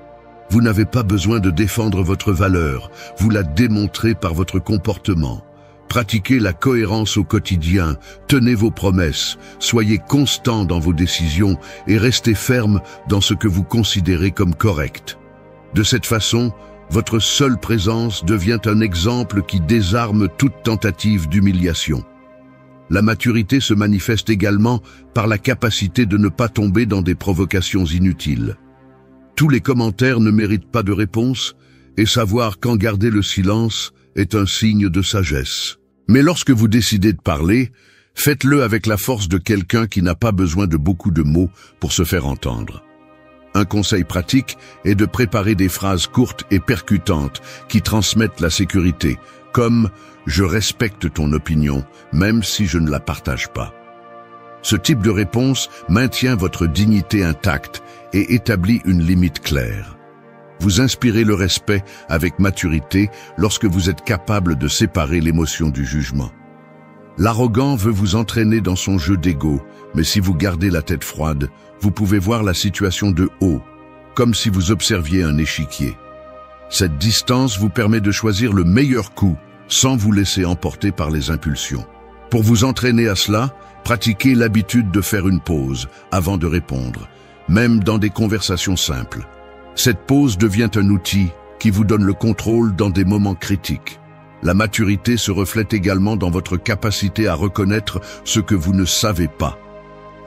Vous n'avez pas besoin de défendre votre valeur, vous la démontrez par votre comportement. Pratiquez la cohérence au quotidien, tenez vos promesses, soyez constant dans vos décisions et restez ferme dans ce que vous considérez comme correct. De cette façon, votre seule présence devient un exemple qui désarme toute tentative d'humiliation. La maturité se manifeste également par la capacité de ne pas tomber dans des provocations inutiles. Tous les commentaires ne méritent pas de réponse, et savoir quand garder le silence est un signe de sagesse. Mais lorsque vous décidez de parler, faites-le avec la force de quelqu'un qui n'a pas besoin de beaucoup de mots pour se faire entendre. Un conseil pratique est de préparer des phrases courtes et percutantes qui transmettent la sécurité, comme « Je respecte ton opinion, même si je ne la partage pas ». Ce type de réponse maintient votre dignité intacte et établit une limite claire. Vous inspirez le respect avec maturité lorsque vous êtes capable de séparer l'émotion du jugement. L'arrogant veut vous entraîner dans son jeu d'ego, mais si vous gardez la tête froide, vous pouvez voir la situation de haut, comme si vous observiez un échiquier. Cette distance vous permet de choisir le meilleur coup sans vous laisser emporter par les impulsions. Pour vous entraîner à cela, pratiquez l'habitude de faire une pause avant de répondre, même dans des conversations simples. Cette pause devient un outil qui vous donne le contrôle dans des moments critiques. La maturité se reflète également dans votre capacité à reconnaître ce que vous ne savez pas.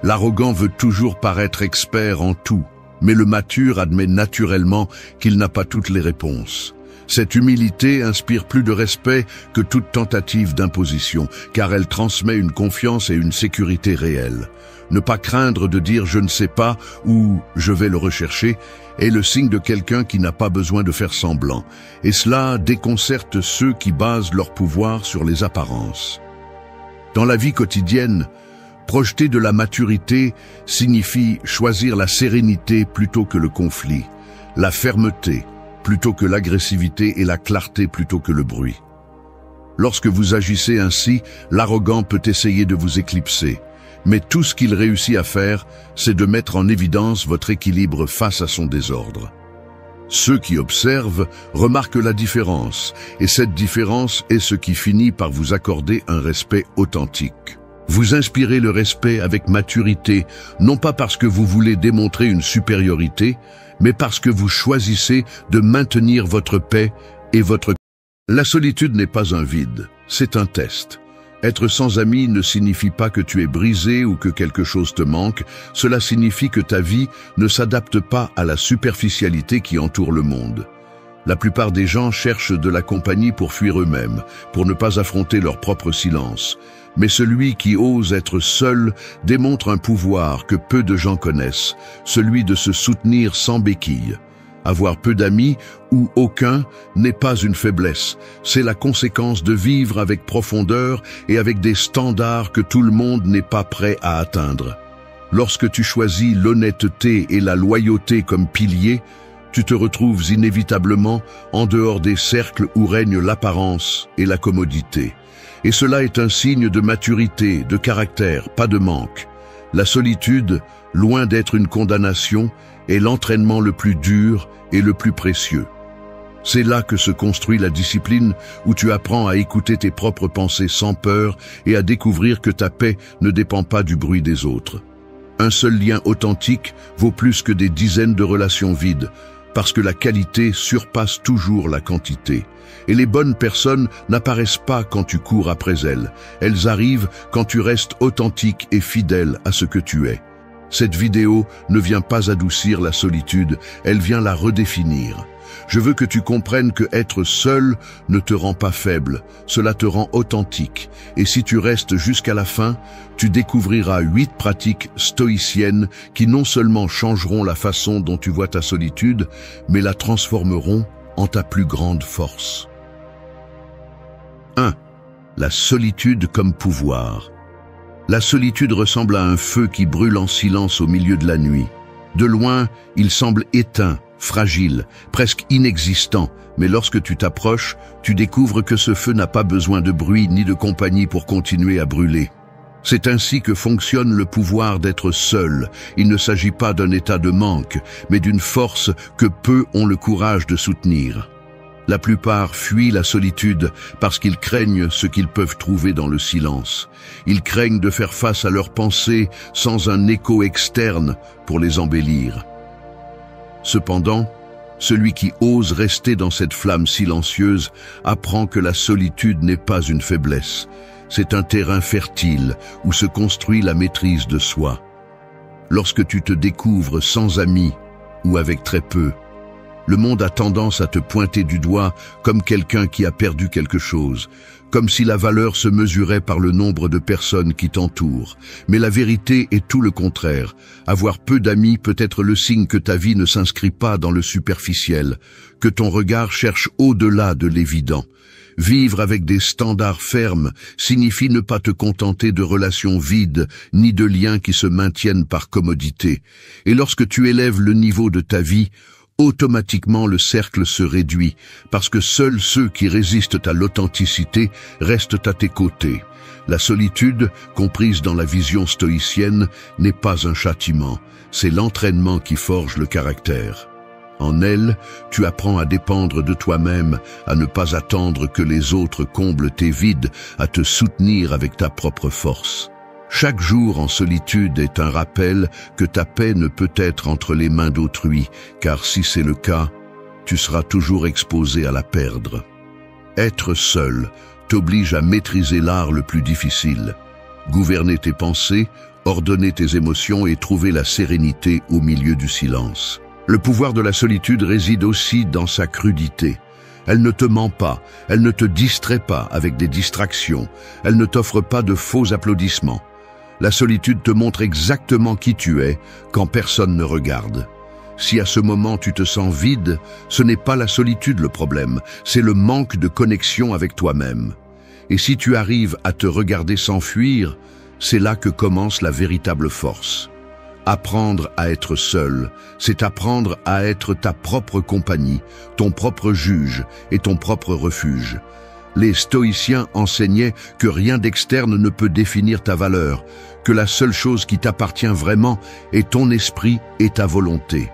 L'arrogant veut toujours paraître expert en tout, mais le mature admet naturellement qu'il n'a pas toutes les réponses. Cette humilité inspire plus de respect que toute tentative d'imposition, car elle transmet une confiance et une sécurité réelle. Ne pas craindre de dire « je ne sais pas » ou « je vais le rechercher » est le signe de quelqu'un qui n'a pas besoin de faire semblant, et cela déconcerte ceux qui basent leur pouvoir sur les apparences. Dans la vie quotidienne, projeter de la maturité signifie choisir la sérénité plutôt que le conflit, la fermeté plutôt que l'agressivité et la clarté plutôt que le bruit. Lorsque vous agissez ainsi, l'arrogant peut essayer de vous éclipser, mais tout ce qu'il réussit à faire, c'est de mettre en évidence votre équilibre face à son désordre. Ceux qui observent remarquent la différence, et cette différence est ce qui finit par vous accorder un respect authentique. Vous inspirez le respect avec maturité, non pas parce que vous voulez démontrer une supériorité, mais parce que vous choisissez de maintenir votre paix et votre... La solitude n'est pas un vide, c'est un test. Être sans amis ne signifie pas que tu es brisé ou que quelque chose te manque, cela signifie que ta vie ne s'adapte pas à la superficialité qui entoure le monde. La plupart des gens cherchent de la compagnie pour fuir eux-mêmes, pour ne pas affronter leur propre silence. Mais celui qui ose être seul démontre un pouvoir que peu de gens connaissent, celui de se soutenir sans béquille. Avoir peu d'amis ou aucun n'est pas une faiblesse, c'est la conséquence de vivre avec profondeur et avec des standards que tout le monde n'est pas prêt à atteindre. Lorsque tu choisis l'honnêteté et la loyauté comme piliers, tu te retrouves inévitablement en dehors des cercles où règnent l'apparence et la commodité. Et cela est un signe de maturité, de caractère, pas de manque. La solitude, loin d'être une condamnation, est l'entraînement le plus dur et le plus précieux. C'est là que se construit la discipline, où tu apprends à écouter tes propres pensées sans peur et à découvrir que ta paix ne dépend pas du bruit des autres. Un seul lien authentique vaut plus que des dizaines de relations vides, parce que la qualité surpasse toujours la quantité. Et les bonnes personnes n'apparaissent pas quand tu cours après elles. Elles arrivent quand tu restes authentique et fidèle à ce que tu es. Cette vidéo ne vient pas adoucir la solitude, elle vient la redéfinir. Je veux que tu comprennes que être seul ne te rend pas faible, cela te rend authentique. Et si tu restes jusqu'à la fin, tu découvriras 8 pratiques stoïciennes qui non seulement changeront la façon dont tu vois ta solitude, mais la transformeront en ta plus grande force. 1. La solitude comme pouvoir. La solitude ressemble à un feu qui brûle en silence au milieu de la nuit. De loin, il semble éteint, fragile, presque inexistant, mais lorsque tu t'approches, tu découvres que ce feu n'a pas besoin de bruit ni de compagnie pour continuer à brûler. C'est ainsi que fonctionne le pouvoir d'être seul. Il ne s'agit pas d'un état de manque, mais d'une force que peu ont le courage de soutenir. La plupart fuient la solitude parce qu'ils craignent ce qu'ils peuvent trouver dans le silence. Ils craignent de faire face à leurs pensées sans un écho externe pour les embellir. Cependant, celui qui ose rester dans cette flamme silencieuse apprend que la solitude n'est pas une faiblesse. C'est un terrain fertile où se construit la maîtrise de soi. Lorsque tu te découvres sans amis ou avec très peu, le monde a tendance à te pointer du doigt comme quelqu'un qui a perdu quelque chose, comme si la valeur se mesurait par le nombre de personnes qui t'entourent. Mais la vérité est tout le contraire. Avoir peu d'amis peut être le signe que ta vie ne s'inscrit pas dans le superficiel, que ton regard cherche au-delà de l'évident. Vivre avec des standards fermes signifie ne pas te contenter de relations vides, ni de liens qui se maintiennent par commodité. Et lorsque tu élèves le niveau de ta vie, automatiquement le cercle se réduit, parce que seuls ceux qui résistent à l'authenticité restent à tes côtés. La solitude, comprise dans la vision stoïcienne, n'est pas un châtiment, c'est l'entraînement qui forge le caractère. En elle, tu apprends à dépendre de toi-même, à ne pas attendre que les autres comblent tes vides, à te soutenir avec ta propre force. Chaque jour en solitude est un rappel que ta paix ne peut être entre les mains d'autrui, car si c'est le cas, tu seras toujours exposé à la perdre. Être seul t'oblige à maîtriser l'art le plus difficile. Gouverner tes pensées, ordonner tes émotions et trouver la sérénité au milieu du silence. Le pouvoir de la solitude réside aussi dans sa crudité. Elle ne te ment pas, elle ne te distrait pas avec des distractions, elle ne t'offre pas de faux applaudissements. La solitude te montre exactement qui tu es quand personne ne regarde. Si à ce moment tu te sens vide, ce n'est pas la solitude le problème, c'est le manque de connexion avec toi-même. Et si tu arrives à te regarder s'enfuir, c'est là que commence la véritable force. Apprendre à être seul, c'est apprendre à être ta propre compagnie, ton propre juge et ton propre refuge. Les stoïciens enseignaient que rien d'externe ne peut définir ta valeur, que la seule chose qui t'appartient vraiment est ton esprit et ta volonté.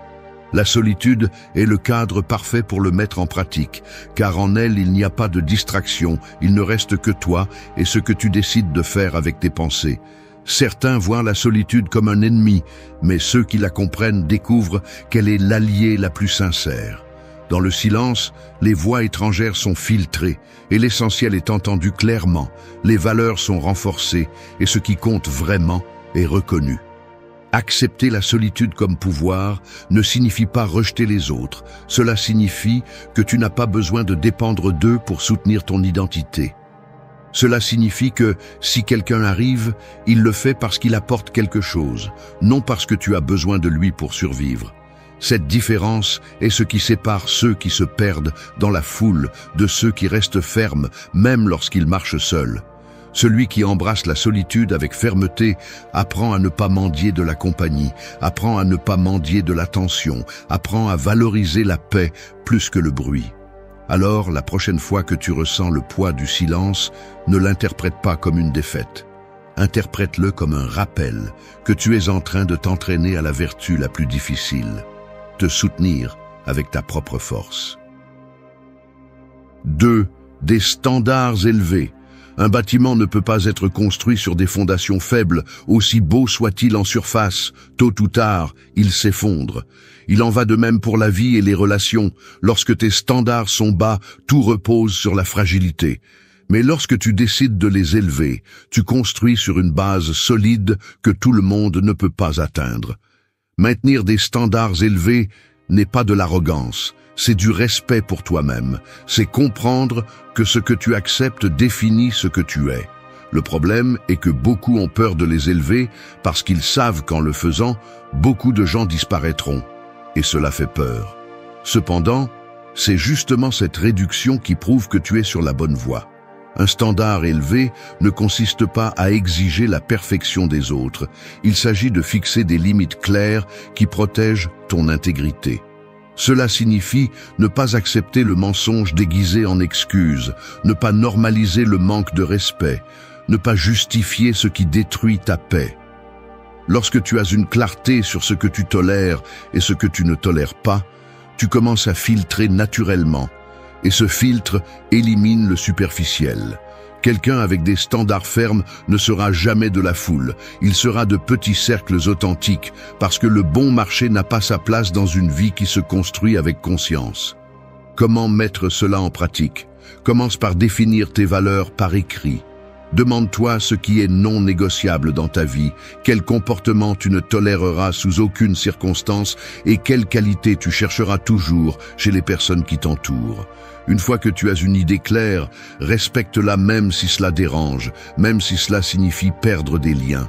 La solitude est le cadre parfait pour le mettre en pratique, car en elle il n'y a pas de distraction, il ne reste que toi et ce que tu décides de faire avec tes pensées. Certains voient la solitude comme un ennemi, mais ceux qui la comprennent découvrent qu'elle est l'alliée la plus sincère. Dans le silence, les voix étrangères sont filtrées et l'essentiel est entendu clairement, les valeurs sont renforcées et ce qui compte vraiment est reconnu. Accepter la solitude comme pouvoir ne signifie pas rejeter les autres, cela signifie que tu n'as pas besoin de dépendre d'eux pour soutenir ton identité. Cela signifie que, si quelqu'un arrive, il le fait parce qu'il apporte quelque chose, non parce que tu as besoin de lui pour survivre. Cette différence est ce qui sépare ceux qui se perdent dans la foule de ceux qui restent fermes, même lorsqu'ils marchent seuls. Celui qui embrasse la solitude avec fermeté apprend à ne pas mendier de la compagnie, apprend à ne pas mendier de l'attention, apprend à valoriser la paix plus que le bruit. Alors, la prochaine fois que tu ressens le poids du silence, ne l'interprète pas comme une défaite. Interprète-le comme un rappel que tu es en train de t'entraîner à la vertu la plus difficile, te soutenir avec ta propre force. 2. Des standards élevés. Un bâtiment ne peut pas être construit sur des fondations faibles, aussi beau soit-il en surface. Tôt ou tard, il s'effondre. Il en va de même pour la vie et les relations. Lorsque tes standards sont bas, tout repose sur la fragilité. Mais lorsque tu décides de les élever, tu construis sur une base solide que tout le monde ne peut pas atteindre. Maintenir des standards élevés n'est pas de l'arrogance. C'est du respect pour toi-même. C'est comprendre que ce que tu acceptes définit ce que tu es. Le problème est que beaucoup ont peur de les élever parce qu'ils savent qu'en le faisant, beaucoup de gens disparaîtront. Et cela fait peur. Cependant, c'est justement cette réduction qui prouve que tu es sur la bonne voie. Un standard élevé ne consiste pas à exiger la perfection des autres. Il s'agit de fixer des limites claires qui protègent ton intégrité. Cela signifie ne pas accepter le mensonge déguisé en excuse, ne pas normaliser le manque de respect, ne pas justifier ce qui détruit ta paix. Lorsque tu as une clarté sur ce que tu tolères et ce que tu ne tolères pas, tu commences à filtrer naturellement, et ce filtre élimine le superficiel. Quelqu'un avec des standards fermes ne sera jamais de la foule, il sera de petits cercles authentiques, parce que le bon marché n'a pas sa place dans une vie qui se construit avec conscience. Comment mettre cela en pratique? Commence par définir tes valeurs par écrit. Demande-toi ce qui est non négociable dans ta vie, quel comportement tu ne toléreras sous aucune circonstance et quelle qualité tu chercheras toujours chez les personnes qui t'entourent. Une fois que tu as une idée claire, respecte-la même si cela dérange, même si cela signifie perdre des liens.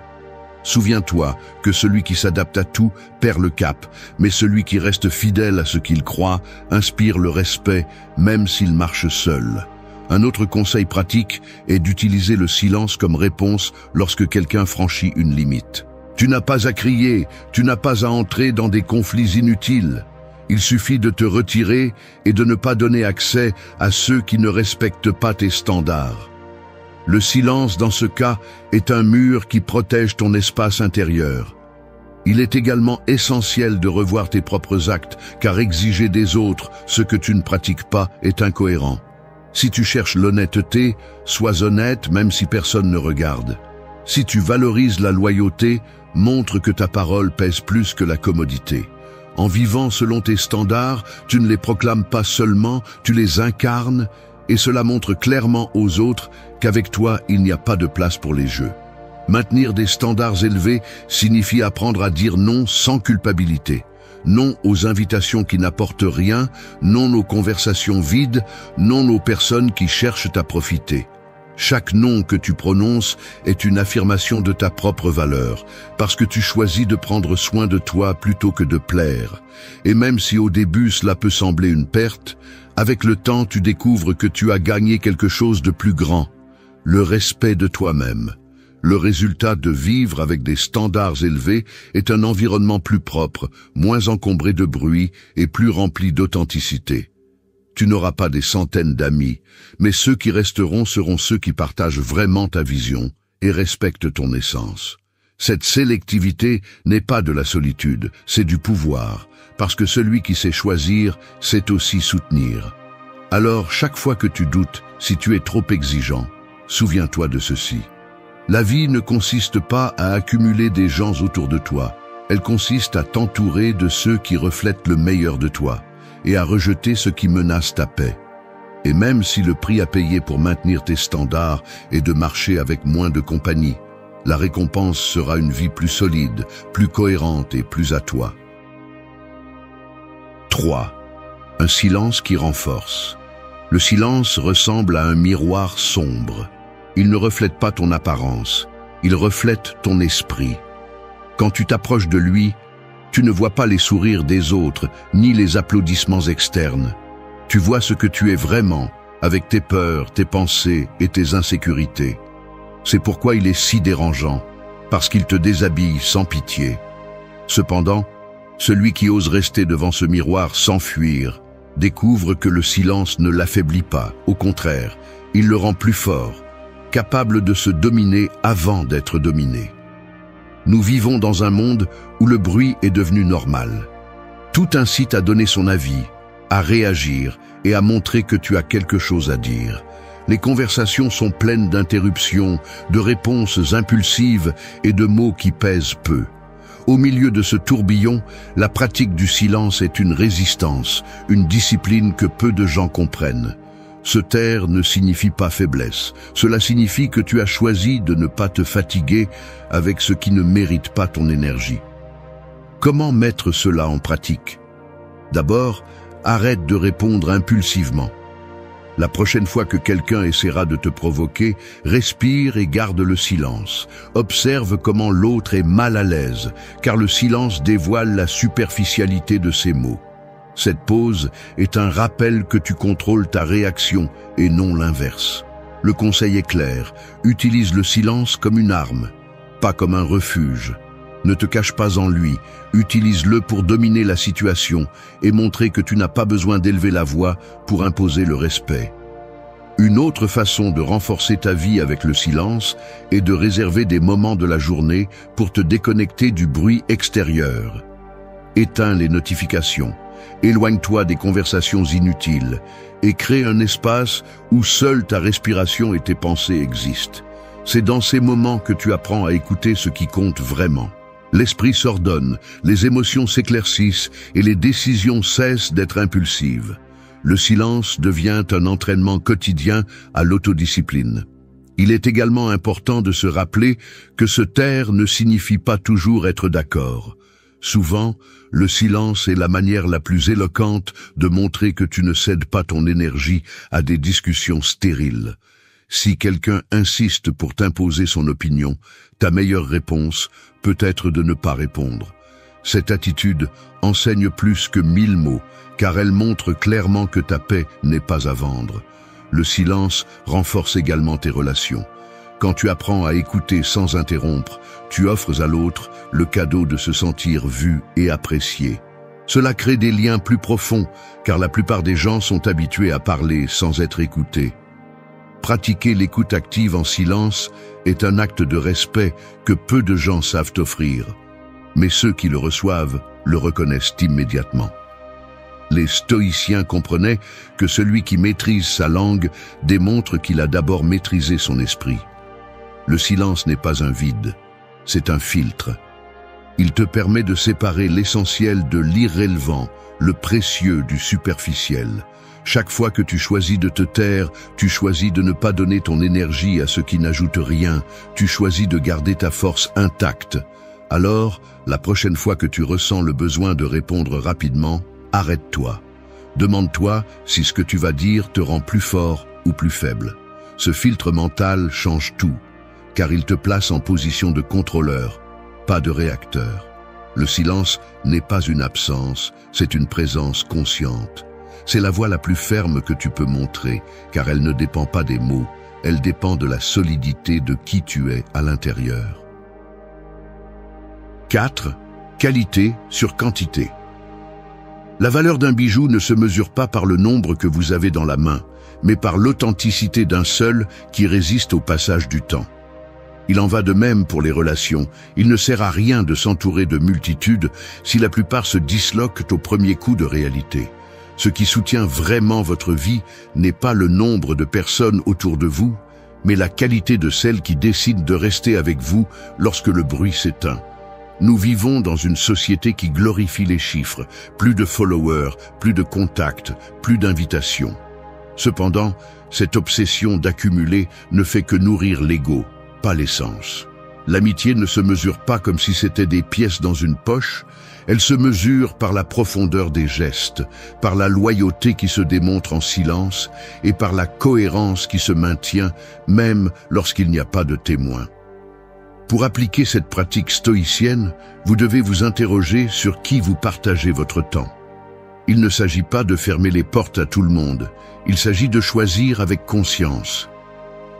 Souviens-toi que celui qui s'adapte à tout perd le cap, mais celui qui reste fidèle à ce qu'il croit inspire le respect, même s'il marche seul. Un autre conseil pratique est d'utiliser le silence comme réponse lorsque quelqu'un franchit une limite. Tu n'as pas à crier, tu n'as pas à entrer dans des conflits inutiles. Il suffit de te retirer et de ne pas donner accès à ceux qui ne respectent pas tes standards. Le silence, dans ce cas, est un mur qui protège ton espace intérieur. Il est également essentiel de revoir tes propres actes, car exiger des autres ce que tu ne pratiques pas est incohérent. Si tu cherches l'honnêteté, sois honnête même si personne ne regarde. Si tu valorises la loyauté, montre que ta parole pèse plus que la commodité. En vivant selon tes standards, tu ne les proclames pas seulement, tu les incarnes, et cela montre clairement aux autres qu'avec toi, il n'y a pas de place pour les jeux. Maintenir des standards élevés signifie apprendre à dire non sans culpabilité. Non aux invitations qui n'apportent rien, non aux conversations vides, non aux personnes qui cherchent à profiter. Chaque non que tu prononces est une affirmation de ta propre valeur, parce que tu choisis de prendre soin de toi plutôt que de plaire. Et même si au début cela peut sembler une perte, avec le temps tu découvres que tu as gagné quelque chose de plus grand, le respect de toi-même. Le résultat de vivre avec des standards élevés est un environnement plus propre, moins encombré de bruit et plus rempli d'authenticité. Tu n'auras pas des centaines d'amis, mais ceux qui resteront seront ceux qui partagent vraiment ta vision et respectent ton essence. Cette sélectivité n'est pas de la solitude, c'est du pouvoir, parce que celui qui sait choisir sait aussi soutenir. Alors, chaque fois que tu doutes, si tu es trop exigeant, souviens-toi de ceci. La vie ne consiste pas à accumuler des gens autour de toi, elle consiste à t'entourer de ceux qui reflètent le meilleur de toi et à rejeter ce qui menace ta paix. Et même si le prix à payer pour maintenir tes standards est de marcher avec moins de compagnie, la récompense sera une vie plus solide, plus cohérente et plus à toi. 3. Un silence qui renforce. Le silence ressemble à un miroir sombre. Il ne reflète pas ton apparence, il reflète ton esprit. Quand tu t'approches de lui, tu ne vois pas les sourires des autres, ni les applaudissements externes. Tu vois ce que tu es vraiment, avec tes peurs, tes pensées et tes insécurités. C'est pourquoi il est si dérangeant, parce qu'il te déshabille sans pitié. Cependant, celui qui ose rester devant ce miroir sans fuir, découvre que le silence ne l'affaiblit pas, au contraire, il le rend plus fort, capable de se dominer avant d'être dominé. Nous vivons dans un monde où le bruit est devenu normal. Tout incite à donner son avis, à réagir et à montrer que tu as quelque chose à dire. Les conversations sont pleines d'interruptions, de réponses impulsives et de mots qui pèsent peu. Au milieu de ce tourbillon, la pratique du silence est une résistance, une discipline que peu de gens comprennent. Se taire ne signifie pas faiblesse. Cela signifie que tu as choisi de ne pas te fatiguer avec ce qui ne mérite pas ton énergie. Comment mettre cela en pratique? D'abord, arrête de répondre impulsivement. La prochaine fois que quelqu'un essaiera de te provoquer, respire et garde le silence. Observe comment l'autre est mal à l'aise, car le silence dévoile la superficialité de ses mots. Cette pause est un rappel que tu contrôles ta réaction et non l'inverse. Le conseil est clair, utilise le silence comme une arme, pas comme un refuge. Ne te cache pas en lui, utilise-le pour dominer la situation et montrer que tu n'as pas besoin d'élever la voix pour imposer le respect. Une autre façon de renforcer ta vie avec le silence est de réserver des moments de la journée pour te déconnecter du bruit extérieur. Éteins les notifications, éloigne-toi des conversations inutiles et crée un espace où seule ta respiration et tes pensées existent. C'est dans ces moments que tu apprends à écouter ce qui compte vraiment. L'esprit s'ordonne, les émotions s'éclaircissent et les décisions cessent d'être impulsives. Le silence devient un entraînement quotidien à l'autodiscipline. Il est également important de se rappeler que se taire ne signifie pas toujours être d'accord. Souvent, le silence est la manière la plus éloquente de montrer que tu ne cèdes pas ton énergie à des discussions stériles. Si quelqu'un insiste pour t'imposer son opinion, ta meilleure réponse peut être de ne pas répondre. Cette attitude enseigne plus que 1000 mots, car elle montre clairement que ta paix n'est pas à vendre. Le silence renforce également tes relations. Quand tu apprends à écouter sans interrompre, tu offres à l'autre le cadeau de se sentir vu et apprécié. Cela crée des liens plus profonds, car la plupart des gens sont habitués à parler sans être écoutés. Pratiquer l'écoute active en silence est un acte de respect que peu de gens savent offrir. Mais ceux qui le reçoivent le reconnaissent immédiatement. Les stoïciens comprenaient que celui qui maîtrise sa langue démontre qu'il a d'abord maîtrisé son esprit. Le silence n'est pas un vide, c'est un filtre. Il te permet de séparer l'essentiel de l'irrélevant, le précieux du superficiel. Chaque fois que tu choisis de te taire, tu choisis de ne pas donner ton énergie à ce qui n'ajoute rien, tu choisis de garder ta force intacte. Alors, la prochaine fois que tu ressens le besoin de répondre rapidement, arrête-toi. Demande-toi si ce que tu vas dire te rend plus fort ou plus faible. Ce filtre mental change tout, car il te place en position de contrôleur, pas de réacteur. Le silence n'est pas une absence, c'est une présence consciente. C'est la voix la plus ferme que tu peux montrer, car elle ne dépend pas des mots, elle dépend de la solidité de qui tu es à l'intérieur. 4. Qualité sur quantité. La valeur d'un bijou ne se mesure pas par le nombre que vous avez dans la main, mais par l'authenticité d'un seul qui résiste au passage du temps. Il en va de même pour les relations. Il ne sert à rien de s'entourer de multitudes si la plupart se disloquent au premier coup de réalité. Ce qui soutient vraiment votre vie n'est pas le nombre de personnes autour de vous, mais la qualité de celles qui décident de rester avec vous lorsque le bruit s'éteint. Nous vivons dans une société qui glorifie les chiffres, plus de followers, plus de contacts, plus d'invitations. Cependant, cette obsession d'accumuler ne fait que nourrir l'ego, pas l'essence. L'amitié ne se mesure pas comme si c'était des pièces dans une poche, elle se mesure par la profondeur des gestes, par la loyauté qui se démontre en silence et par la cohérence qui se maintient même lorsqu'il n'y a pas de témoin. Pour appliquer cette pratique stoïcienne, vous devez vous interroger sur qui vous partagez votre temps. Il ne s'agit pas de fermer les portes à tout le monde, il s'agit de choisir avec conscience.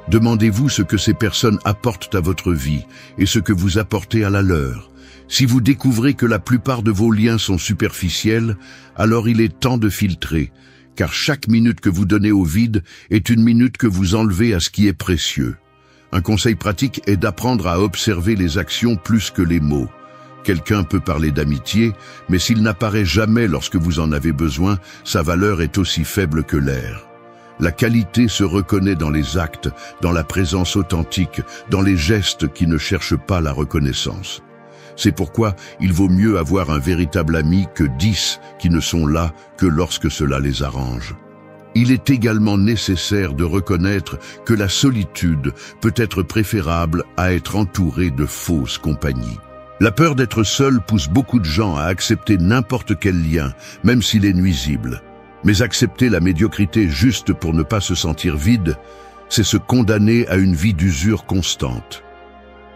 Demandez-vous ce que ces personnes apportent à votre vie et ce que vous apportez à la leur. Si vous découvrez que la plupart de vos liens sont superficiels, alors il est temps de filtrer, car chaque minute que vous donnez au vide est une minute que vous enlevez à ce qui est précieux. Un conseil pratique est d'apprendre à observer les actions plus que les mots. Quelqu'un peut parler d'amitié, mais s'il n'apparaît jamais lorsque vous en avez besoin, sa valeur est aussi faible que l'air. La qualité se reconnaît dans les actes, dans la présence authentique, dans les gestes qui ne cherchent pas la reconnaissance. C'est pourquoi il vaut mieux avoir un véritable ami que 10 qui ne sont là que lorsque cela les arrange. Il est également nécessaire de reconnaître que la solitude peut être préférable à être entouré de fausses compagnies. La peur d'être seul pousse beaucoup de gens à accepter n'importe quel lien, même s'il est nuisible. Mais accepter la médiocrité juste pour ne pas se sentir vide, c'est se condamner à une vie d'usure constante.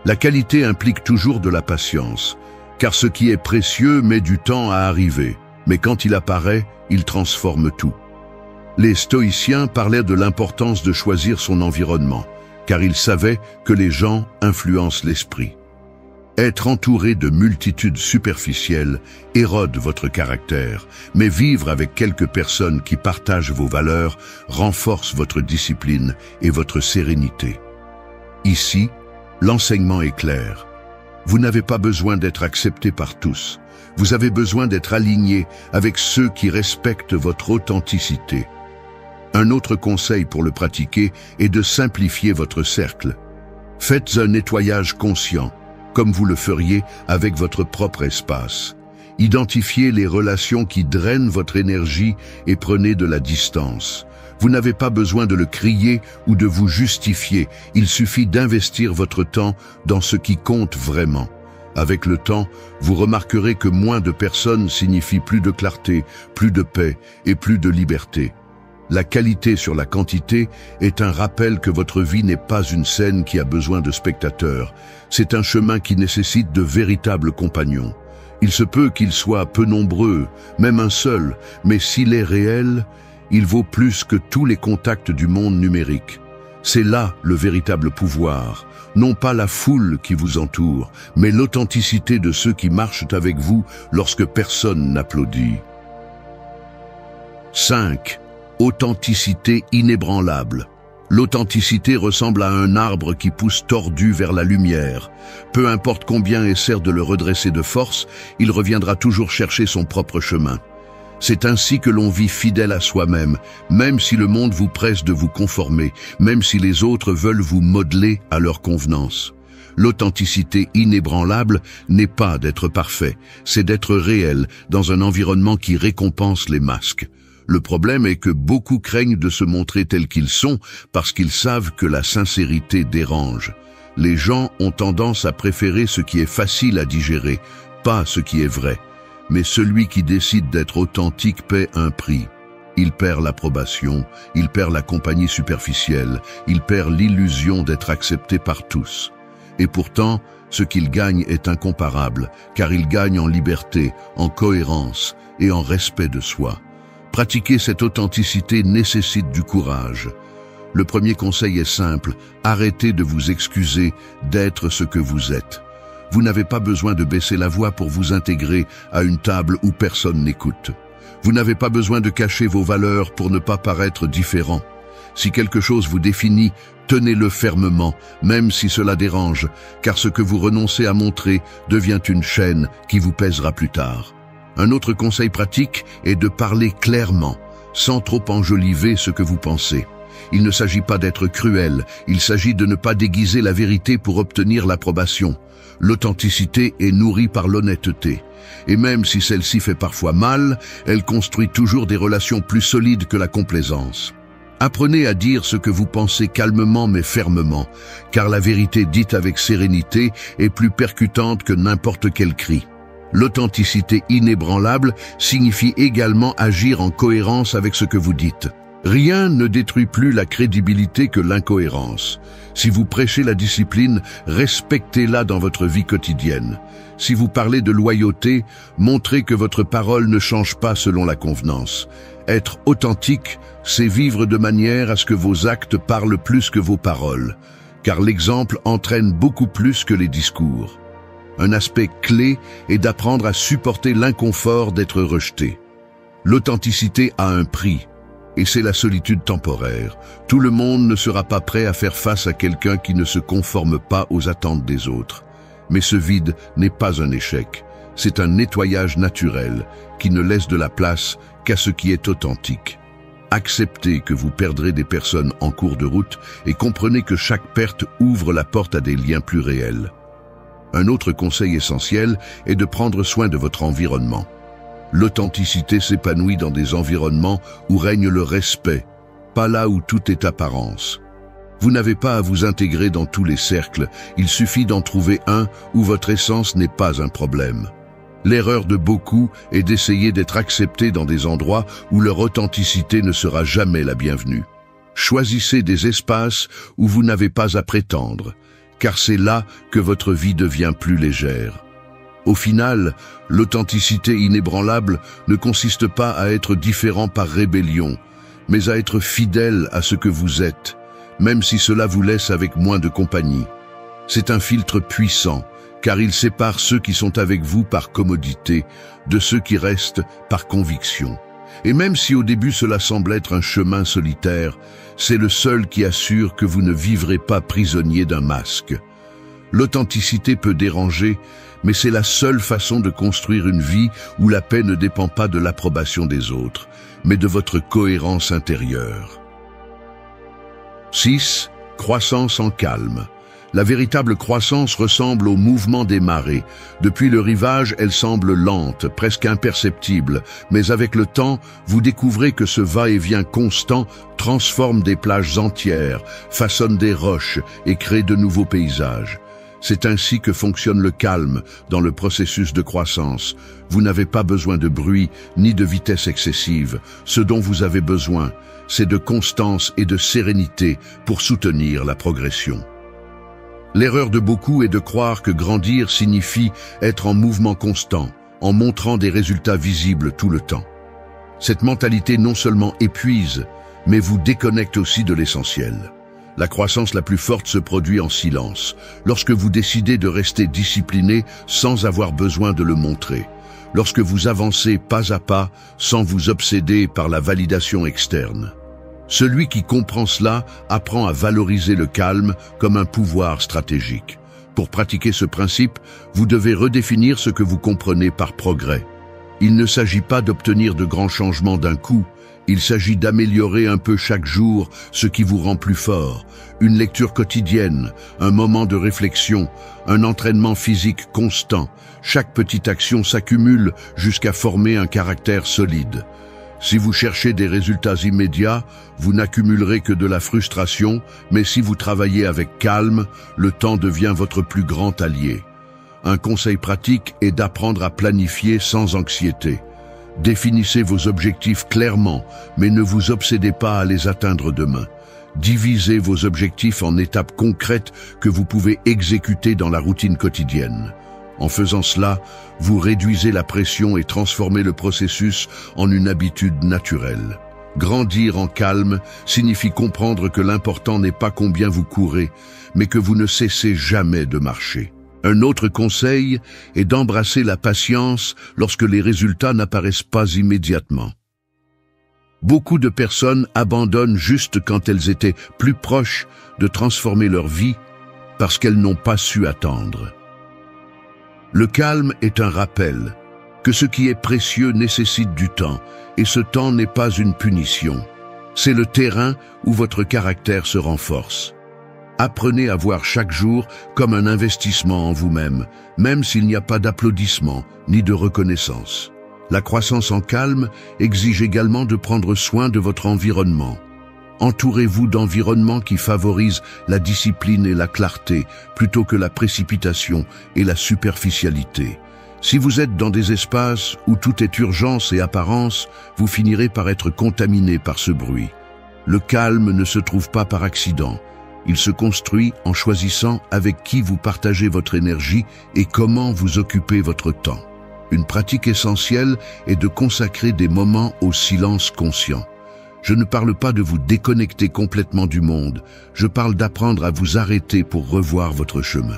La qualité implique toujours de la patience, car ce qui est précieux met du temps à arriver, mais quand il apparaît, il transforme tout. Les stoïciens parlaient de l'importance de choisir son environnement, car ils savaient que les gens influencent l'esprit. Être entouré de multitudes superficielles érode votre caractère, mais vivre avec quelques personnes qui partagent vos valeurs renforce votre discipline et votre sérénité. Ici, l'enseignement est clair. Vous n'avez pas besoin d'être accepté par tous. Vous avez besoin d'être aligné avec ceux qui respectent votre authenticité. Un autre conseil pour le pratiquer est de simplifier votre cercle. Faites un nettoyage conscient, comme vous le feriez avec votre propre espace. Identifiez les relations qui drainent votre énergie et prenez de la distance. Vous n'avez pas besoin de le crier ou de vous justifier, il suffit d'investir votre temps dans ce qui compte vraiment. Avec le temps, vous remarquerez que moins de personnes signifie plus de clarté, plus de paix et plus de liberté. La qualité sur la quantité est un rappel que votre vie n'est pas une scène qui a besoin de spectateurs. C'est un chemin qui nécessite de véritables compagnons. Il se peut qu'ils soient peu nombreux, même un seul, mais s'il est réel, il vaut plus que tous les contacts du monde numérique. C'est là le véritable pouvoir, non pas la foule qui vous entoure, mais l'authenticité de ceux qui marchent avec vous lorsque personne n'applaudit. 5. Authenticité inébranlable. L'authenticité ressemble à un arbre qui pousse tordu vers la lumière. Peu importe combien essaie de le redresser de force, il reviendra toujours chercher son propre chemin. C'est ainsi que l'on vit fidèle à soi-même, même si le monde vous presse de vous conformer, même si les autres veulent vous modeler à leur convenance. L'authenticité inébranlable n'est pas d'être parfait, c'est d'être réel dans un environnement qui récompense les masques. Le problème est que beaucoup craignent de se montrer tels qu'ils sont parce qu'ils savent que la sincérité dérange. Les gens ont tendance à préférer ce qui est facile à digérer, pas ce qui est vrai. Mais celui qui décide d'être authentique paie un prix. Il perd l'approbation, il perd la compagnie superficielle, il perd l'illusion d'être accepté par tous. Et pourtant, ce qu'il gagne est incomparable, car il gagne en liberté, en cohérence et en respect de soi. Pratiquer cette authenticité nécessite du courage. Le premier conseil est simple, arrêtez de vous excuser d'être ce que vous êtes. Vous n'avez pas besoin de baisser la voix pour vous intégrer à une table où personne n'écoute. Vous n'avez pas besoin de cacher vos valeurs pour ne pas paraître différent. Si quelque chose vous définit, tenez-le fermement, même si cela dérange, car ce que vous renoncez à montrer devient une chaîne qui vous pèsera plus tard. Un autre conseil pratique est de parler clairement, sans trop enjoliver ce que vous pensez. Il ne s'agit pas d'être cruel, il s'agit de ne pas déguiser la vérité pour obtenir l'approbation. L'authenticité est nourrie par l'honnêteté. Et même si celle-ci fait parfois mal, elle construit toujours des relations plus solides que la complaisance. Apprenez à dire ce que vous pensez calmement mais fermement, car la vérité dite avec sérénité est plus percutante que n'importe quel cri. L'authenticité inébranlable signifie également agir en cohérence avec ce que vous dites. Rien ne détruit plus la crédibilité que l'incohérence. Si vous prêchez la discipline, respectez-la dans votre vie quotidienne. Si vous parlez de loyauté, montrez que votre parole ne change pas selon la convenance. Être authentique, c'est vivre de manière à ce que vos actes parlent plus que vos paroles, car l'exemple entraîne beaucoup plus que les discours. Un aspect clé est d'apprendre à supporter l'inconfort d'être rejeté. L'authenticité a un prix. Et c'est la solitude temporaire. Tout le monde ne sera pas prêt à faire face à quelqu'un qui ne se conforme pas aux attentes des autres. Mais ce vide n'est pas un échec. C'est un nettoyage naturel qui ne laisse de la place qu'à ce qui est authentique. Acceptez que vous perdrez des personnes en cours de route et comprenez que chaque perte ouvre la porte à des liens plus réels. Un autre conseil essentiel est de prendre soin de votre environnement. L'authenticité s'épanouit dans des environnements où règne le respect, pas là où tout est apparence. Vous n'avez pas à vous intégrer dans tous les cercles, il suffit d'en trouver un où votre essence n'est pas un problème. L'erreur de beaucoup est d'essayer d'être accepté dans des endroits où leur authenticité ne sera jamais la bienvenue. Choisissez des espaces où vous n'avez pas à prétendre, car c'est là que votre vie devient plus légère. Au final, l'authenticité inébranlable ne consiste pas à être différent par rébellion, mais à être fidèle à ce que vous êtes, même si cela vous laisse avec moins de compagnie. C'est un filtre puissant car il sépare ceux qui sont avec vous par commodité de ceux qui restent par conviction. Et même si au début cela semble être un chemin solitaire, c'est le seul qui assure que vous ne vivrez pas prisonnier d'un masque. L'authenticité peut déranger, mais c'est la seule façon de construire une vie où la paix ne dépend pas de l'approbation des autres, mais de votre cohérence intérieure. 6. Croissance en calme. La véritable croissance ressemble au mouvement des marées. Depuis le rivage, elle semble lente, presque imperceptible, mais avec le temps, vous découvrez que ce va-et-vient constant transforme des plages entières, façonne des roches et crée de nouveaux paysages. C'est ainsi que fonctionne le calme dans le processus de croissance. Vous n'avez pas besoin de bruit ni de vitesse excessive. Ce dont vous avez besoin, c'est de constance et de sérénité pour soutenir la progression. L'erreur de beaucoup est de croire que grandir signifie être en mouvement constant, en montrant des résultats visibles tout le temps. Cette mentalité non seulement épuise, mais vous déconnecte aussi de l'essentiel. La croissance la plus forte se produit en silence, lorsque vous décidez de rester discipliné sans avoir besoin de le montrer, lorsque vous avancez pas à pas sans vous obséder par la validation externe. Celui qui comprend cela apprend à valoriser le calme comme un pouvoir stratégique. Pour pratiquer ce principe, vous devez redéfinir ce que vous comprenez par progrès. Il ne s'agit pas d'obtenir de grands changements d'un coup, il s'agit d'améliorer un peu chaque jour ce qui vous rend plus fort. Une lecture quotidienne, un moment de réflexion, un entraînement physique constant. Chaque petite action s'accumule jusqu'à former un caractère solide. Si vous cherchez des résultats immédiats, vous n'accumulerez que de la frustration, mais si vous travaillez avec calme, le temps devient votre plus grand allié. Un conseil pratique est d'apprendre à planifier sans anxiété. Définissez vos objectifs clairement, mais ne vous obsédez pas à les atteindre demain. Divisez vos objectifs en étapes concrètes que vous pouvez exécuter dans la routine quotidienne. En faisant cela, vous réduisez la pression et transformez le processus en une habitude naturelle. Grandir en calme signifie comprendre que l'important n'est pas combien vous courez, mais que vous ne cessez jamais de marcher. Un autre conseil est d'embrasser la patience lorsque les résultats n'apparaissent pas immédiatement. Beaucoup de personnes abandonnent juste quand elles étaient plus proches de transformer leur vie parce qu'elles n'ont pas su attendre. Le calme est un rappel que ce qui est précieux nécessite du temps, et ce temps n'est pas une punition. C'est le terrain où votre caractère se renforce. Apprenez à voir chaque jour comme un investissement en vous-même, même s'il n'y a pas d'applaudissements ni de reconnaissance. La croissance en calme exige également de prendre soin de votre environnement. Entourez-vous d'environnements qui favorisent la discipline et la clarté, plutôt que la précipitation et la superficialité. Si vous êtes dans des espaces où tout est urgence et apparence, vous finirez par être contaminé par ce bruit. Le calme ne se trouve pas par accident. Il se construit en choisissant avec qui vous partagez votre énergie et comment vous occupez votre temps. Une pratique essentielle est de consacrer des moments au silence conscient. Je ne parle pas de vous déconnecter complètement du monde, je parle d'apprendre à vous arrêter pour revoir votre chemin.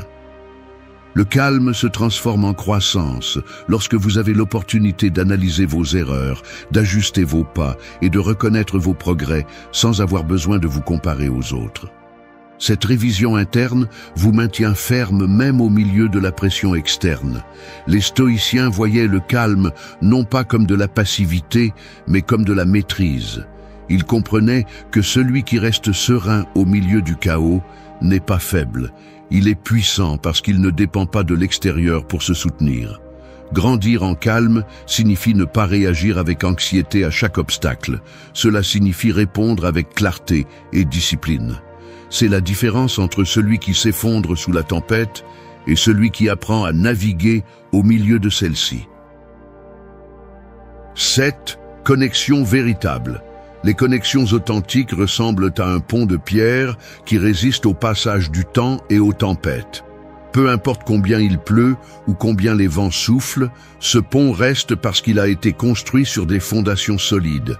Le calme se transforme en croissance lorsque vous avez l'opportunité d'analyser vos erreurs, d'ajuster vos pas et de reconnaître vos progrès sans avoir besoin de vous comparer aux autres. Cette révision interne vous maintient ferme même au milieu de la pression externe. Les stoïciens voyaient le calme non pas comme de la passivité, mais comme de la maîtrise. Ils comprenaient que celui qui reste serein au milieu du chaos n'est pas faible. Il est puissant parce qu'il ne dépend pas de l'extérieur pour se soutenir. Grandir en calme signifie ne pas réagir avec anxiété à chaque obstacle. Cela signifie répondre avec clarté et discipline. C'est la différence entre celui qui s'effondre sous la tempête et celui qui apprend à naviguer au milieu de celle-ci. 7. Connexion véritable. Les connexions authentiques ressemblent à un pont de pierre qui résiste au passage du temps et aux tempêtes. Peu importe combien il pleut ou combien les vents soufflent, ce pont reste parce qu'il a été construit sur des fondations solides.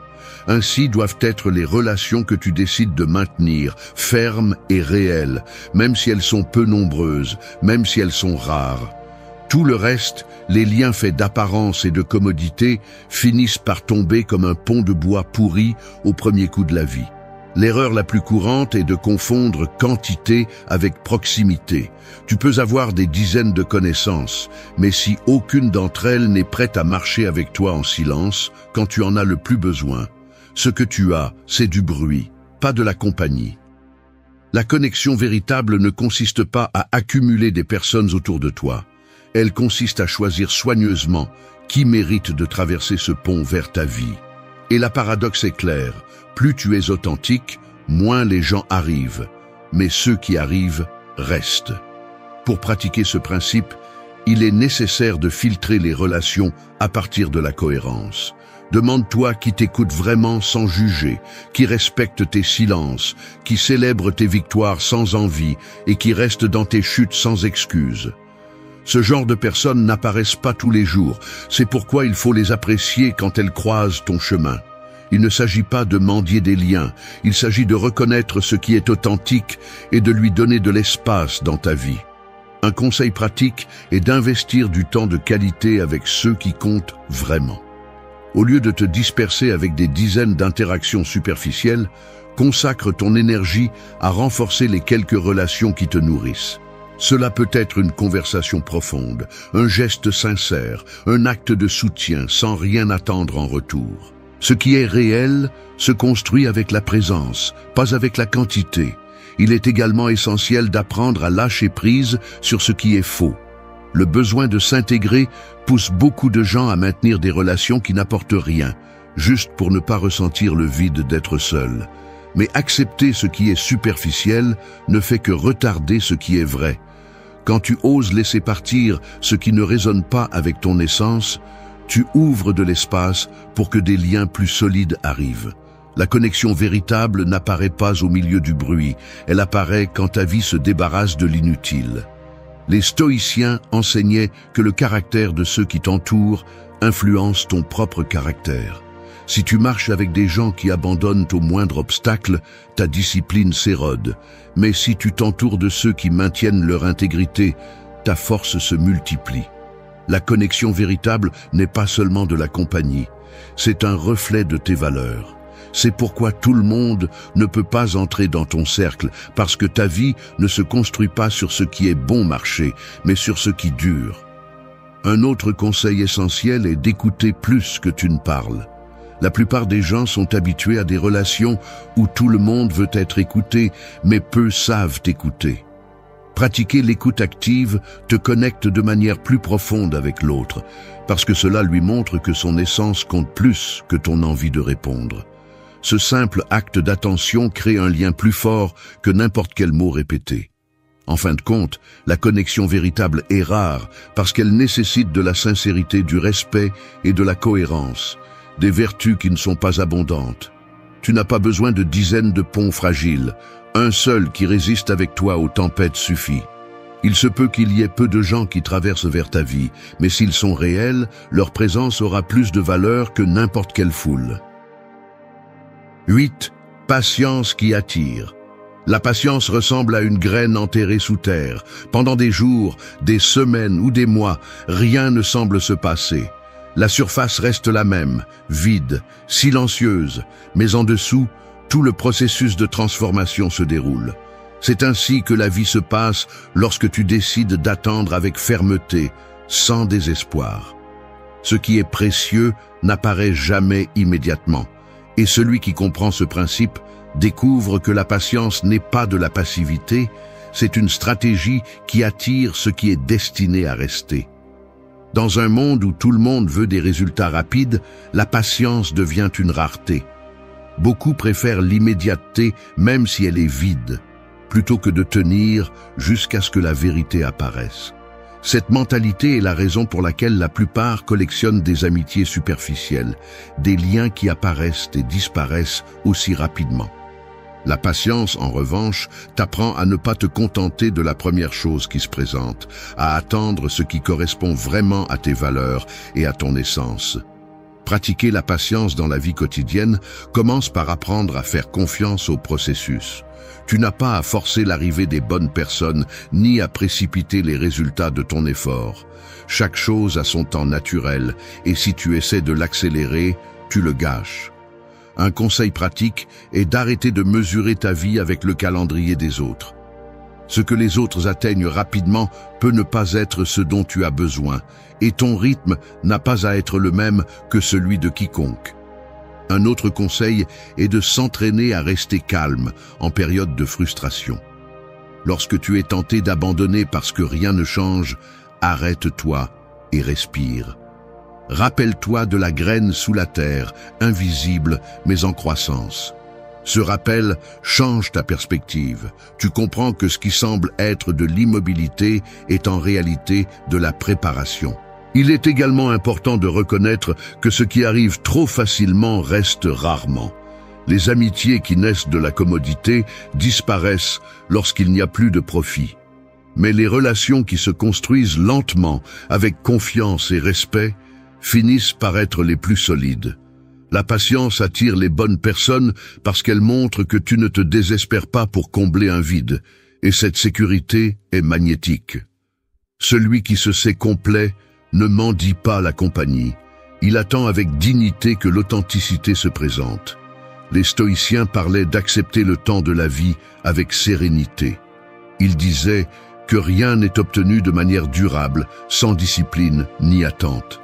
Ainsi doivent être les relations que tu décides de maintenir, fermes et réelles, même si elles sont peu nombreuses, même si elles sont rares. Tout le reste, les liens faits d'apparence et de commodité, finissent par tomber comme un pont de bois pourri au premier coup de la vie. L'erreur la plus courante est de confondre quantité avec proximité. Tu peux avoir des dizaines de connaissances, mais si aucune d'entre elles n'est prête à marcher avec toi en silence, quand tu en as le plus besoin, ce que tu as, c'est du bruit, pas de la compagnie. La connexion véritable ne consiste pas à accumuler des personnes autour de toi. Elle consiste à choisir soigneusement qui mérite de traverser ce pont vers ta vie. Et la paradoxe est claire. Plus tu es authentique, moins les gens arrivent, mais ceux qui arrivent restent. Pour pratiquer ce principe, il est nécessaire de filtrer les relations à partir de la cohérence. Demande-toi qui t'écoute vraiment sans juger, qui respecte tes silences, qui célèbre tes victoires sans envie et qui reste dans tes chutes sans excuse. Ce genre de personnes n'apparaissent pas tous les jours, c'est pourquoi il faut les apprécier quand elles croisent ton chemin. Il ne s'agit pas de mendier des liens, il s'agit de reconnaître ce qui est authentique et de lui donner de l'espace dans ta vie. Un conseil pratique est d'investir du temps de qualité avec ceux qui comptent vraiment. Au lieu de te disperser avec des dizaines d'interactions superficielles, consacre ton énergie à renforcer les quelques relations qui te nourrissent. Cela peut être une conversation profonde, un geste sincère, un acte de soutien sans rien attendre en retour. Ce qui est réel se construit avec la présence, pas avec la quantité. Il est également essentiel d'apprendre à lâcher prise sur ce qui est faux. Le besoin de s'intégrer pousse beaucoup de gens à maintenir des relations qui n'apportent rien, juste pour ne pas ressentir le vide d'être seul. Mais accepter ce qui est superficiel ne fait que retarder ce qui est vrai. Quand tu oses laisser partir ce qui ne résonne pas avec ton essence, tu ouvres de l'espace pour que des liens plus solides arrivent. La connexion véritable n'apparaît pas au milieu du bruit, elle apparaît quand ta vie se débarrasse de l'inutile. Les stoïciens enseignaient que le caractère de ceux qui t'entourent influence ton propre caractère. Si tu marches avec des gens qui abandonnent au moindre obstacle, ta discipline s'érode. Mais si tu t'entoures de ceux qui maintiennent leur intégrité, ta force se multiplie. La connexion véritable n'est pas seulement de la compagnie, c'est un reflet de tes valeurs. C'est pourquoi tout le monde ne peut pas entrer dans ton cercle, parce que ta vie ne se construit pas sur ce qui est bon marché, mais sur ce qui dure. Un autre conseil essentiel est d'écouter plus que tu ne parles. La plupart des gens sont habitués à des relations où tout le monde veut être écouté, mais peu savent écouter. Pratiquer l'écoute active te connecte de manière plus profonde avec l'autre, parce que cela lui montre que son essence compte plus que ton envie de répondre. Ce simple acte d'attention crée un lien plus fort que n'importe quel mot répété. En fin de compte, la connexion véritable est rare parce qu'elle nécessite de la sincérité, du respect et de la cohérence, des vertus qui ne sont pas abondantes. Tu n'as pas besoin de dizaines de ponts fragiles. Un seul qui résiste avec toi aux tempêtes suffit. Il se peut qu'il y ait peu de gens qui traversent vers ta vie, mais s'ils sont réels, leur présence aura plus de valeur que n'importe quelle foule. 8. Patience qui attire. La patience ressemble à une graine enterrée sous terre. Pendant des jours, des semaines ou des mois, rien ne semble se passer. La surface reste la même, vide, silencieuse, mais en dessous, tout le processus de transformation se déroule. C'est ainsi que la vie se passe lorsque tu décides d'attendre avec fermeté, sans désespoir. Ce qui est précieux n'apparaît jamais immédiatement. Et celui qui comprend ce principe découvre que la patience n'est pas de la passivité, c'est une stratégie qui attire ce qui est destiné à rester. Dans un monde où tout le monde veut des résultats rapides, la patience devient une rareté. Beaucoup préfèrent l'immédiateté, même si elle est vide, plutôt que de tenir jusqu'à ce que la vérité apparaisse. Cette mentalité est la raison pour laquelle la plupart collectionnent des amitiés superficielles, des liens qui apparaissent et disparaissent aussi rapidement. La patience, en revanche, t'apprend à ne pas te contenter de la première chose qui se présente, à attendre ce qui correspond vraiment à tes valeurs et à ton essence. Pratiquer la patience dans la vie quotidienne commence par apprendre à faire confiance au processus. Tu n'as pas à forcer l'arrivée des bonnes personnes, ni à précipiter les résultats de ton effort. Chaque chose a son temps naturel, et si tu essaies de l'accélérer, tu le gâches. Un conseil pratique est d'arrêter de mesurer ta vie avec le calendrier des autres. Ce que les autres atteignent rapidement peut ne pas être ce dont tu as besoin, et ton rythme n'a pas à être le même que celui de quiconque. Un autre conseil est de s'entraîner à rester calme en période de frustration. Lorsque tu es tenté d'abandonner parce que rien ne change, arrête-toi et respire. Rappelle-toi de la graine sous la terre, invisible mais en croissance. Ce rappel change ta perspective. Tu comprends que ce qui semble être de l'immobilité est en réalité de la préparation. Il est également important de reconnaître que ce qui arrive trop facilement reste rarement. Les amitiés qui naissent de la commodité disparaissent lorsqu'il n'y a plus de profit. Mais les relations qui se construisent lentement, avec confiance et respect, finissent par être les plus solides. La patience attire les bonnes personnes parce qu'elle montre que tu ne te désespères pas pour combler un vide, et cette sécurité est magnétique. Celui qui se sait complet ne mendie pas la compagnie. Il attend avec dignité que l'authenticité se présente. Les stoïciens parlaient d'accepter le temps de la vie avec sérénité. Ils disaient que rien n'est obtenu de manière durable, sans discipline ni attente.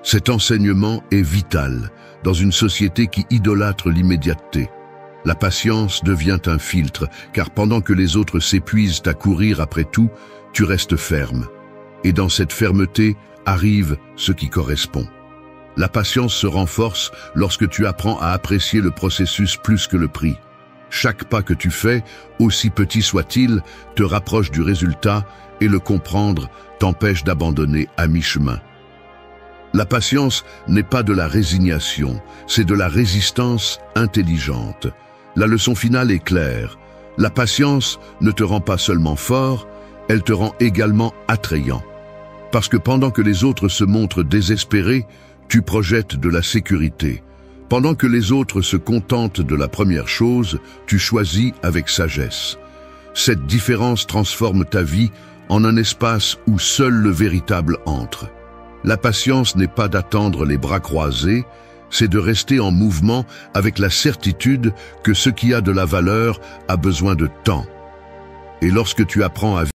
Cet enseignement est vital dans une société qui idolâtre l'immédiateté. La patience devient un filtre, car pendant que les autres s'épuisent à courir après tout, tu restes ferme. Et dans cette fermeté arrive ce qui correspond. La patience se renforce lorsque tu apprends à apprécier le processus plus que le prix. Chaque pas que tu fais, aussi petit soit-il, te rapproche du résultat et le comprendre t'empêche d'abandonner à mi-chemin. La patience n'est pas de la résignation, c'est de la résistance intelligente. La leçon finale est claire. La patience ne te rend pas seulement fort, elle te rend également attrayant. Parce que pendant que les autres se montrent désespérés, tu projettes de la sécurité. Pendant que les autres se contentent de la première chose, tu choisis avec sagesse. Cette différence transforme ta vie en un espace où seul le véritable entre. La patience n'est pas d'attendre les bras croisés, c'est de rester en mouvement avec la certitude que ce qui a de la valeur a besoin de temps. Et lorsque tu apprends à